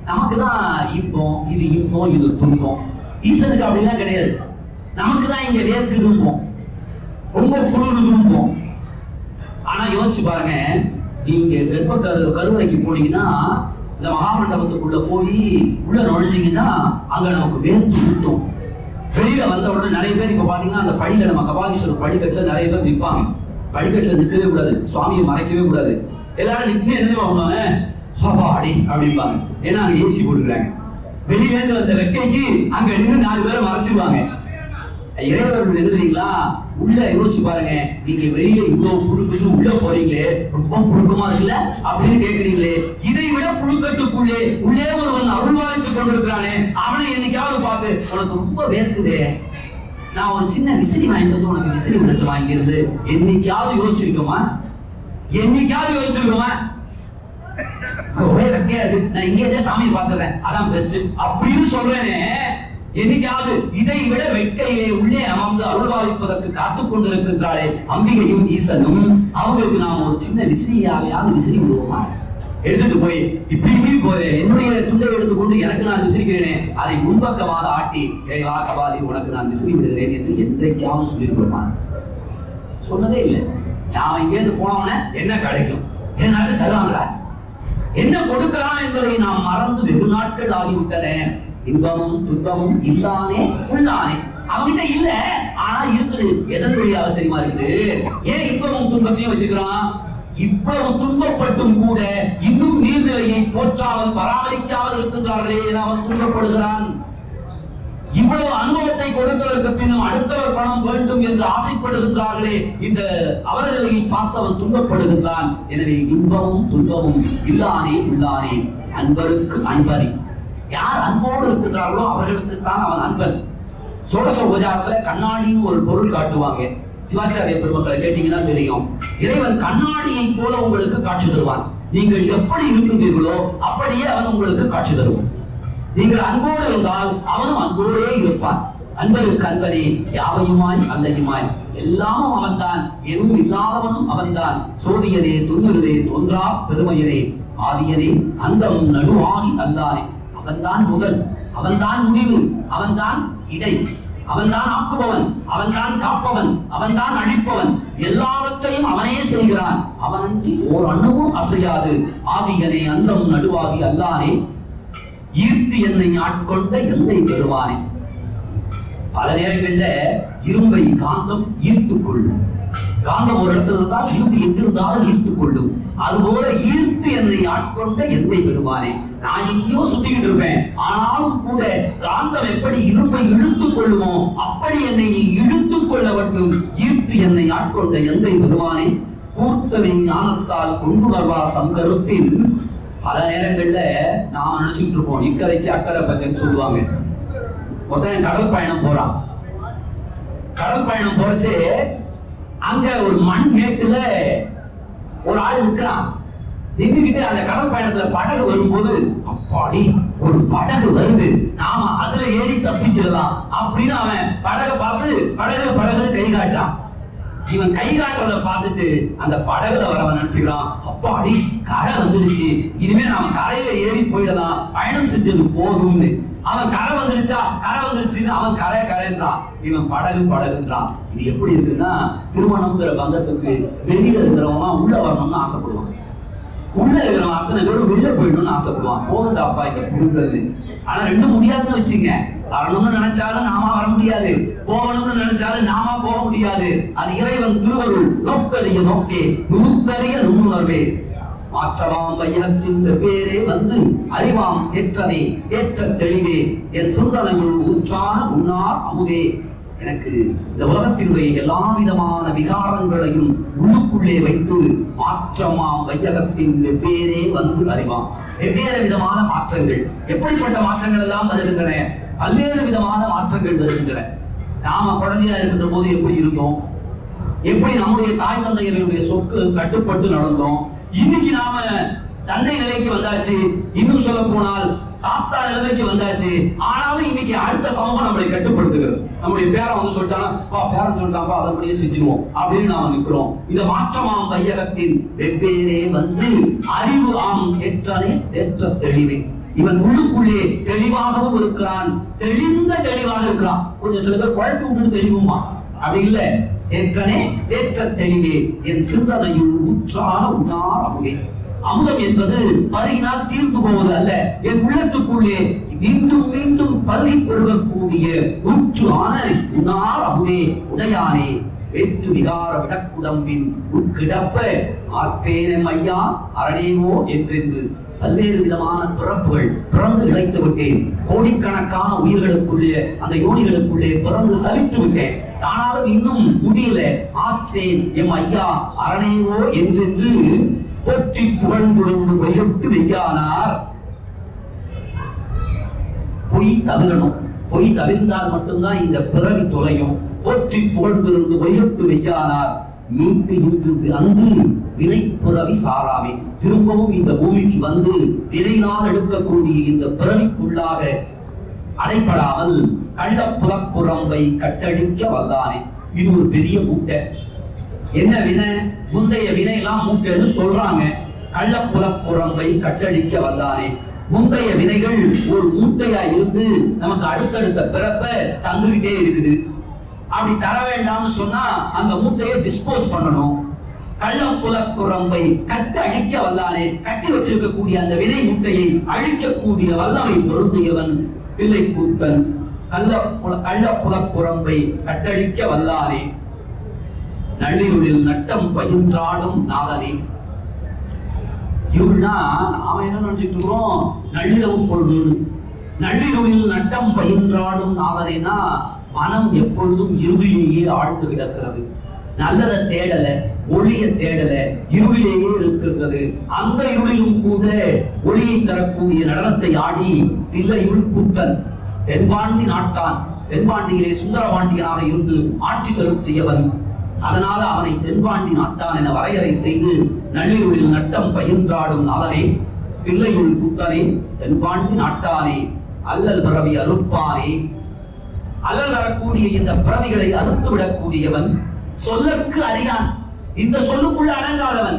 நமக்குதான் இன்பம், இது இன்பம், இது துன்பம். ஈசனுக்கு அப்படிலாம் கிடையாது. நமக்குதான் இங்க வேர்க்கு துன்பம், ரொம்ப குளிர் துன்பம். ஆனா யோசிச்சு பாருங்க, நீங்க கருவறைக்கு போனீங்கன்னா, இந்த மகாமண்டபத்துக்குள்ள போய் உள்ள நுழைஞ்சீங்கன்னா அங்க நமக்கு வேர்த்து ஊட்டும். வெளியில வந்த உடனே நிறைய பேர் இப்ப பாத்தீங்கன்னா அந்த படிக்கட்டு, நம்ம கபாலீஸ்வரர் படிக்கட்டுல நிறைய பேர் நிற்பாங்க. படிக்கட்டுல நிற்கவே கூடாது, சுவாமியை மறைக்கவே கூடாது. எல்லாரும் நின்று என்ன பண்ணுவாங்க? சபாடி அப்படிம்பாங்க. ஏன்னா அங்க ஏசி போட்டுக்கிறாங்க. வெளியில இருந்து வந்த வெக்கைக்கு அங்க நின்று 4 பேரை மறைச்சிருவாங்க. இறைவர்கள் எழுதுறீங்களா? உள்ள யோசிச்சு பாருங்க, நீங்க வெளியில இவ்வளவு புழுக்குன்னு உள்ள போறீங்களே, ரொம்ப புழுக்கமா இருக்குல்ல அப்படின்னு கேட்கறீங்களே. இதை விட புழுக்கத்துக்குள்ளே உள்ளே ஒருவன் அருள்வாய்த்துக் கொண்டிருக்கிறானே, அவனை என்னைக்காவது பார்த்து உனக்கு ரொம்ப வேர்க்குதே, நான் ஒரு சின்ன விசிறி வாங்கிட்டு வந்து உனக்கு விசிறி விட்டு வாங்கியிருந்து என்னைக்காவது யோசிச்சிருக்கோமா? என்னைக்காவது யோசிச்சிருக்கோமா? ஒரே வெக்கையாது, நான் இங்கே சாமி பார்த்துறேன், அதான் பெஸ்ட் அப்படின்னு சொல்றேனே. என்னைக்காவது இதை விட வெட்கையிலே உள்ளே அமர்ந்து அருள்வாய்ப்பதற்கு காத்துக் கொண்டிருக்கின்றாளே அம்பிகையும் ஈசனும், அவங்களுக்கு நாம ஒரு சின்ன விசிறியாலையாவது விசிறி விடுவோமா? எடுத்துட்டு போய் இப்படி போறேன், என்னுடைய துண்டை எடுத்துக்கொண்டு எனக்கு நான் விசிறிக்கிறேனே, அதை முன்பக்கமாக ஆட்டி வா கபாலி உனக்கு நான் விசிறி விடுகிறேன் என்று என்றைக்காவது சொல்லியிருக்கோமா? சொன்னதே இல்லை. நாம இங்கேருந்து போனவன என்ன கிடைக்கும், என்னாச்சும் தருவாங்களா, என்ன கொடுக்கலாம் என்பதை நாம் மறந்து வெகு நாட்கள் ஆகிவிட்டன. இன்பமும் துன்பமும் இல்லானே உள்ளானே. அவன்கிட்ட இல்ல, ஆனா இருக்குது. எதன் வழியாக தெரியுமா இருக்குது? ஏன் இன்பமும் துன்பத்தையும் வச்சுக்கிறான்? இவ்வளவு துன்பப்பட்டும் கூட இன்னும் நீர்நிலையை போற்றாமல் பராமரிக்காமல் இருக்கின்றார்களே, அவன் துன்பப்படுகிறான். இவ்வளவு அனுபவத்தை கொடுத்ததற்கு பின்னும் அடுத்தவர் பணம் வேண்டும் என்று ஆசைப்படுகின்றார்களே, இந்த அவர்களை பார்த்தவன் துன்பப்படுகின்றான். எனவே இன்பமும் துன்பமும் இல்லானே உள்ளானே. அன்பருக்கு அன்பரி. யார் அன்போடு இருக்கின்றார்களோ அவர்களுக்கு தான் அவன் அன்பன். சோடச உபச்சாரத்துல கண்ணாடின்னு ஒரு பொருள் காட்டுவாங்க. சிவாச்சாரிய பெருமக்களை கேட்டீங்கன்னா தெரியும். இறைவன் கண்ணாடியை போல உங்களுக்கு காட்சி தருவான். நீங்கள் எப்படி இருக்கின்றீர்களோ அப்படியே அவன் உங்களுக்கு காட்சி தருவான். நீங்கள் அன்போடு இருந்தால் அவனும் அன்போடே இருப்பான். அன்பருக்கு அன்பனே யாவையுமாய் அல்லையுமாய் எல்லாமும் அவன்தான், எதுவும் இல்லாதவனும் அவன்தான். சோதியனே துன்னிருளே தோன்றா பெருமையனே ஆதியனே அந்தம் நடுவாகி அல்லானே. அவன்தான் முதல், அவன்தான் முடிவு, அவன்தான் இடை, அவன்தான் ஆக்குபவன், அவன்தான் காப்பவன், அவன்தான் அழிப்பவன். எல்லாவற்றையும் அவனே செய்கிறான். அவனன்றி ஓர் அணுவும் அசையாது. ஆதியனே அந்தம் நடுவாகி அல்லானே ஈர்த்து என்னை ஆட்கொண்ட எந்தை பெறுவானே. பல நேரங்கள்ல இரும்பை காந்தம் ஈர்த்துக் கொள்ளும். காந்தம் ஒரு இடத்துல இருந்தால் இரும்பு எங்கிருந்தாலும் ஈர்த்துக் கொள்ளும். அதுபோல ஈர்த்து என்னை ஆட்கொண்ட எந்தை பெறுவானே. நான் எங்கேயோ சுத்திக்கிட்டு இருப்பேன், ஆனாலும் கூட காந்தம் எப்படி இரும்பை இழுத்துக் கொள்ளுமோ அப்படி என்னை நீ இழுத்துக் கொள்ள வேண்டும். ஈர்த்து என்னை ஆட்கொண்ட எந்தை பெறுவானே. கூர்த்தவை ஞானத்தால் கொண்டுணர்வார் சங்கரத்தில். பல நேரங்கள்ல நாம நினைச்சுட்டு இருப்போம் இக்கரைக்கு அக்கறை பச்சைன்னு சொல்லுவாங்க. ஒருத்தன் கடல் பயணம் போறான். கடல் பயணம் போறச்சு அங்க ஒரு மண் மேட்டுல ஒரு ஆள் நிற்கிறான். நின்றுகிட்டு அந்த கடல் பயணத்துல படகு வரும்போது, அப்பாடி ஒரு படகு வருது, நாம அதுல ஏறி தப்பிச்சிடலாம் அப்படின்னு அவன் படகை பார்த்து படகு படகு கை காட்டான். இவன் கை காட்டுறத பார்த்துட்டு அந்த படகுல வரவன் நினைச்சுக்கிறான், அப்பாடி கரை வந்துடுச்சு, இனிமே நாம கரையில ஏறி போயிடலாம், பயணம் செஞ்சது போதும்னு. அவன் கரை வந்துருச்சுன்னு அவன் கரைன்றான், இவன் படகுன்றான். இது எப்படி இருக்குன்னா, திருமணம்ங்கிற பந்தத்துக்கு வெளியில இருக்கிறவங்க உள்ள வரணும்னு ஆசைப்படுவான். உள்ள இருக்கிறவன் அத்தனை பேரும் வெளில போயிடணும்னு ஆசைப்படுவான். போகுண்டாப்பா இங்க புடுங்கல். ஆனா ரெண்டும் முடியாதுன்னு வச்சுங்க. வரணும்னு நினைச்சாலும் நாம வர முடியாது, போகணும்னு நினைச்சாலும் நாம போக முடியாது. அது இறைவன் திருவருள். நோக்கரிய நோக்கே நுணுக்கரிய நுண்ணுணர்வே மாற்றவாம் வையகத்தின் பேரே வந்து அறிவாம் ஏற்றனே ஏற்ற தெளிவே என் சிந்தனையுள் ஊற்றான உன்னார் அமுதே. எனக்கு இந்த உலகத்தினுடைய எல்லா விதமான விகாரங்களையும் உள்ளுக்குள்ளே வைத்து மாற்றமாம் வையகத்தின் பேரே வந்து அறிவாம். வெவ்வேறு விதமான மாற்றங்கள், எப்படிப்பட்ட மாற்றங்கள் எல்லாம் வருகின்றன, பல்வேறு விதமான மாற்றங்கள் வருகின்றன. நாம குழந்தையா இருக்கின்ற போது எப்படி இருந்தோம், எப்படி நம்முடைய தாய் தந்தையர்களுடைய சொற்கு கட்டுப்பட்டு நடந்தோம். இன்னைக்கு நாம தந்தை நிலைக்கு வந்தாச்சு, இன்னும் சொல்ல போனால் தாத்தா நிலைமைக்கு வந்தாச்சு. ஆனாலும் இன்னைக்கு அடுத்த சமூகம் நம்மளை கட்டுப்படுத்துகிறது. நம்முடைய பேரன் வந்து சொல்லிட்டானா, பேரன் சொல்லிட்டாப்பா அதன்படியே செஞ்சிருவோம் அப்படின்னு நாம நிற்கிறோம். இந்த மாற்றமாம் வையகத்தின் வெவ்வேறே வந்து அறிவு ஆம் ஏற்றனே ஏற்ற தெளிவே. இவன் உள்ளுக்குள்ளே தெளிவாகவும் இருக்கிறான், தெளிந்த தெளிவாக இருக்கிறான். கொஞ்சம் சில பேர் குழப்பி விட்டு தெளிவுமா, அப்படி இல்ல. ஏற்றனே ஏற்ற தெளிவே என் சிந்தனையுள் ஊற்றான உன்னார் அமுதே. அமுதம் என்பது பருகினால் தீர்ந்து போவது அல்ல, என் உள்ளத்துக்குள்ளே மீண்டும் மீண்டும் பல்கி பெருகக்கூடிய ஊற்று ஆன உன்னார் அமுதே உடையானே. வெற்று விகார விடக்குடம்பின் உட்கிடப்ப ஆற்றேன் ஐயா அரணேவோ என்றென்று பல்வேறு விதமான பிறப்புகள் பிறந்து இழைத்து விட்டேன். கோடிக்கணக்கான உயிர்களுக்குள்ளே அந்த யோனிகளுக்குள்ளே பிறந்து சலித்து விட்டேன். ஆனாலும் இன்னும் முடியல. ஆற்றேன் எம் ஐயா அரணேவோ என்றென்று போற்றி புகழ்ந்துழந்து வையட்டு வெய்யானார். பொய் தவிரணும். பொய் தவிர்ந்தால் மட்டும்தான் இந்த பிறவி தொலையும். போற்றி புகழ்ந்திருந்து வையட்டு வெய்யானார். மீட்டு இன்று அங்கு வினை புறவி சாராமே. திரும்பவும் இந்த பூமிக்கு வந்து வினையினால் எடுக்கக்கூடிய இந்த பிறவிக்குள்ளாக அடைப்படாமல் கள்ளப்புலப்புறம்பை கட்டழிக்க வல்லானே. இது ஒரு பெரிய மூட்டை. என்ன வினை? முந்தைய வினை எல்லாம் மூட்டைன்னு சொல்றாங்க. கள்ளப்புலப்புறம்பை கட்டழிக்க வல்லானே. முந்தைய வினைகள் ஒரு மூட்டையா இருந்து நமக்கு அடுத்தடுத்த பிறப்ப தந்துகிட்டே இருக்குது. அப்படி தர வேண்டாம்னு சொன்னா அந்த மூட்டையை டிஸ்போஸ் பண்ணணும். கள்ளப்புலப்புறம்பை கட்ட அழிக்க வல்லானே. கட்டி வச்சிருக்கக்கூடிய அந்த வினை மூட்டையை அழிக்கக்கூடிய வல்லமை பொருந்தியவன் தில்லை கூத்தன். கள்ளப்புலப்புறம்பை கட்டழிக்க வல்லானே. நள்ளிருளில் நட்டம் பயின்றாடும் நாதனே. இருள்னா நாம என்ன நினைச்சிட்டு இருக்கிறோம், நள்ளிரவு பொழுது. நள்ளிருளில் நட்டம் பயின்றாடும் நாதனேனா மனம் எப்பொழுதும் இருளிலேயே ஆழ்ந்து கிடக்கிறது. நல்லதை தேடல, ஒளியை தேடல, இருளிலேயே இருக்கிறது. அந்த இருளிலும் கூட ஒளியை தரக்கூடிய நடனத்தை ஆடி தில்லையுள் கூத்தன் தென்பாண்டி நாட்டான். தென்பாண்டியிலே சுந்தரபாண்டியனாக இருந்து ஆட்சி செலுத்தியவன். அதனால அவனை தென்பாண்டி நாட்டான் என வரையறை செய்து நள்ளிருளில் நட்டம் பயின்றாடும் நாளனே தில்லையுள் புத்தனே தென்பாண்டி நாட்டானே அல்லல் பிறவி அறுப்பானே. அல்லல் வரக்கூடிய இந்த பிறவிகளை அறுத்து விடக்கூடியவன், சொல்லற்கு அறியான், இந்த சொல்லுக்குள்ள அடங்காதவன்,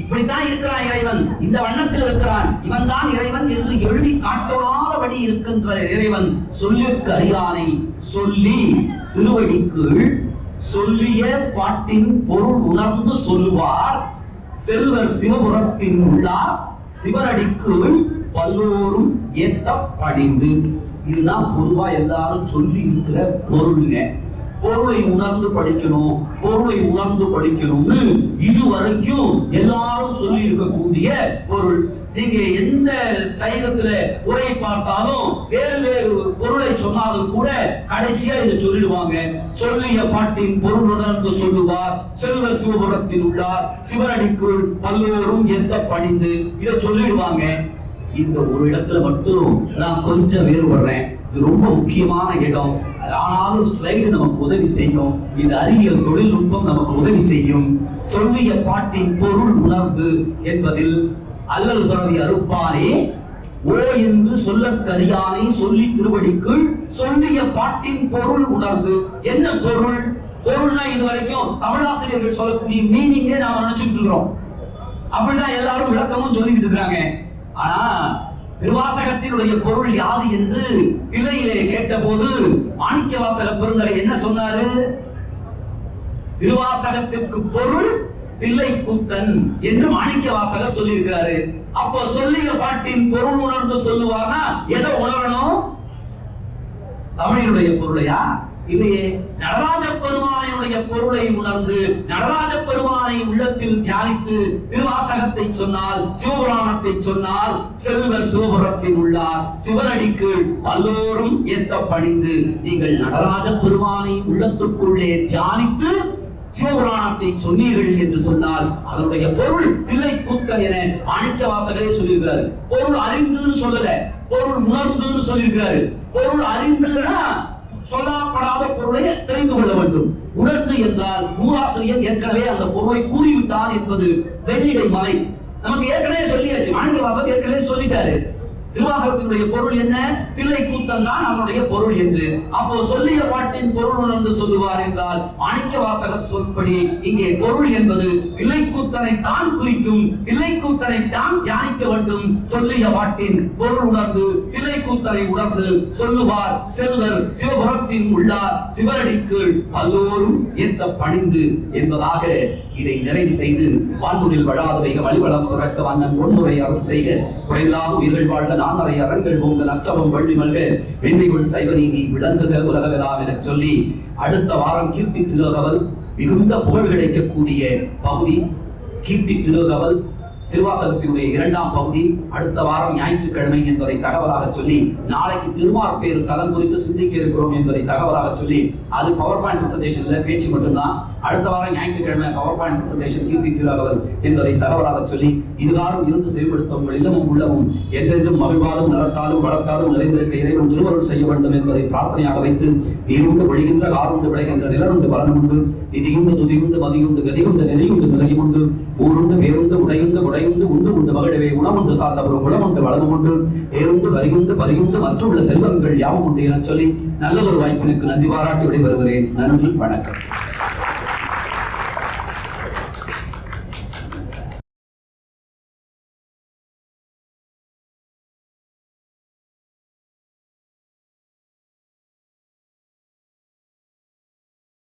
இப்படித்தான் இருக்கிறான் இறைவன், இந்த வண்ணத்தில் இருக்கிறான், இவன் தான் இறைவன் என்று எழுதி காட்டோடாதபடி இருக்கின்ற இறைவன் சொல்லிற்கு அறியானை சொல்லி திருவடிக்குள் சொல்லிய பாட்டின் பொருள் உணர்ந்து சொல்லுவார் செல்வர் சிவபுரத்தின் உள்ளார் சிவனடிக்குள் பல்லோரும் ஏத்த பணிந்து. இதுதான் பொதுவா எல்லாரும் சொல்லி இருக்கிற பொருளுங்க. பொருளை உணர்ந்து படிக்கணும், பொருளை உணர்ந்து படிக்கணும்னு இதுவரைக்கும் எல்லாரும் சொல்லி இருக்கக்கூடிய பொருள். நீங்க எந்த சைவத்துல உரை பார்த்தாலும் வேறு வேறு பொருளை சொன்னாலும் கூட கடைசியா இதை சொல்லிடுவாங்க. சொல்லிய பாட்டின் பொருள் உணர்ந்து சொல்லுவார் செல்வ சிவபுரத்தில் உள்ளார் சிவனடிக்குள் பல்லோரும் எந்த பணிந்து, இதை சொல்லிடுவாங்க. இந்த ஒரு இடத்துல மட்டும் நான் கொஞ்சம் வேறுபடுறேன். இது ரொம்ப முக்கியமான இடம், ஆனாலும் ஸ்லைடு நமக்கு உதவி செய்யும், இது அறிவியல் தொழில்நுட்பம் நமக்கு உதவி செய்யும். சொல்லிய பாட்டின் பொருள் உணர்ந்து என்பதில் அல்லல் பிறவி அறுப்பானே ஓ என்று சொல்லக்கரியானை சொல்லி திருவடிக்குள் சொல்லிய பாட்டின் பொருள் உணர்ந்து. என்ன பொருள்? பொருள்னா இது வரைக்கும் தமிழாசிரியர்கள் சொல்லக்கூடிய மீனிங்கே நாம நினைச்சுட்டு இருக்கிறோம். அப்படிதான் எல்லாரும் விளக்கமும் சொல்லிட்டு இருக்காங்க. ஆனா திருவாசகத்தினுடைய பொருள் யாது என்று தில்லையிலே கேட்ட போது மாணிக்கவாசக பெருந்தகை என்ன சொன்னாரு? திருவாசகத்திற்கு பொருள் தில்லை கூத்தன் என்று மாணிக்கவாசகர் சொல்லி இருக்கிறாரு. அப்போ சொல்லிய பாட்டின் பொருள் உணர்ந்து சொல்லுவார்னா எதை உணரணும்? தமிழினுடைய பொருளையா? இல்லையே, நடராஜ பெருமானுடைய பொருளை உணர்ந்து நடராஜ பெருமானை உள்ளத்தில் தியானித்து திருவாசகத்தை சொன்னால் சிவபுராணத்தை சொன்னால் செல்வர் சிவபுரத்தில் உள்ளார் சிவனடிக்கு பல்லோரும் ஏத்த பணிந்து. நீங்கள் நடராஜ பெருமானை உள்ளத்துக்குள்ளே தியானித்து சிவபுராணத்தை சொன்னீர்கள் என்று சொன்னால் அதனுடைய பொருள் தில்லை கூத்தன் என மாணிக்கவாசகரே சொல்லியிருக்கிறார். பொருள் அறிந்து சொல்லல, பொருள் உணர்ந்து சொல்லியிருக்கிறாரு. பொருள் அறிந்துனா சொல்லப்படாத பொருளை தெரிந்து கொள்ள வேண்டும். உணர்ந்து என்றால் நூலாசிரியர் ஏற்கனவே அந்த பொருளை கூறிவிட்டார் என்பது வெள்ளிடை மலை. நமக்கு ஏற்கனவே சொல்லியாச்சு, மாணிக்கவாசகர் ஏற்கனவே சொல்லிட்டாரு. திருவாசகத்தினுடைய பொருள் என்ன? தில்லை கூத்தன் தான் அவனுடைய பொருள் என்று. அப்போ சொல்லிய பாட்டின் பொருள் உணர்ந்து சொல்லுவார் என்றால் மாணிக்கவாசகர் சொல்படி இங்கே பொருள் என்பது தில்லை கூத்தனை தான் குறிக்கும். தில்லை கூத்தனை தான் தியானிக்க வேண்டும். சொல்லிய பாட்டின் பொருள் உணர்ந்து தில்லை கூத்தனை உணர்ந்து சொல்லுவார் செல்வர் சிவபுரத்தின் உள்ளார் சிவனடிக்கு பல்லோரும் ஏத்த பணிந்து என்பதாக இதை நிறைவு செய்து வாழ்முடில் வழாத வைக வழிவளம் சுரக்க வந்தன் ஒன்முறை அரசு செய்க குறையில்லாத உயிர்கள் வாழ்க நான்மறை அரண்கள் போங்க நச்சவம் வள்ளி மல்க வெண்மைகுள் சைவ நீதி விளங்குக உலகவெல்லாம் என சொல்லி அடுத்த வாரம் கீர்த்தி திருகவல் மிகுந்த புகழ் கிடைக்கக்கூடிய பகுதி. கீர்த்தி திருகவல் திருவாசகத்தினுடைய 2ஆம் பகுதி அடுத்த வாரம் ஞாயிற்றுக்கிழமை என்பதை தகவலாக சொல்லி, நாளைக்கு திருமார்பேறு தலம் குறித்து சிந்திக்க இருக்கிறோம் என்பதை தகவலாக சொல்லி, அது பவர் பாயிண்ட் பிரசன்டேஷன்ல பேச்சு மட்டும்தான். அடுத்த வாரம் ஞாயிற்றுக்கிழமை பவர் பாயிண்ட் பிரசன்டேஷன் கீர்த்தி திருகவல் என்பதை தகவலாக சொல்லி, இதுகாரும் இருந்து செயல்படுத்த உங்கள் இல்லமும் உள்ளமும் என்றென்றும் மகிழ்வாலும் நலத்தாலும் வளர்த்தாலும் நிறைந்திருக்க இறைவன் திருவருள் செய்ய வேண்டும் என்பதை பிரார்த்தனையாக வைத்து, நீருண்டு விழுகின்ற காருண்டு விளைகின்ற நிலருண்டு பலனுண்டு நிதியுண்டு துதியுண்டு மதியுண்டு கதியுண்டு நெறியுண்டு நிலையுண்டு ஊருண்டு வேறுண்டு உடையுண்டு உடையுண்டு உண்டு உண்டு மகிழவே உணவுண்டு சார்ந்தவரும் உணவுண்டு வளமும் உண்டு தேருண்டு வரியுண்டு பரியுண்டு மற்றுள்ள செல்வங்கள் யாவும் உண்டு என சொல்லி நல்ல ஒரு வாய்ப்பினுக்கு நன்றி பாராட்டி விடைபெறுகிறேன். நன்றி, வணக்கம்.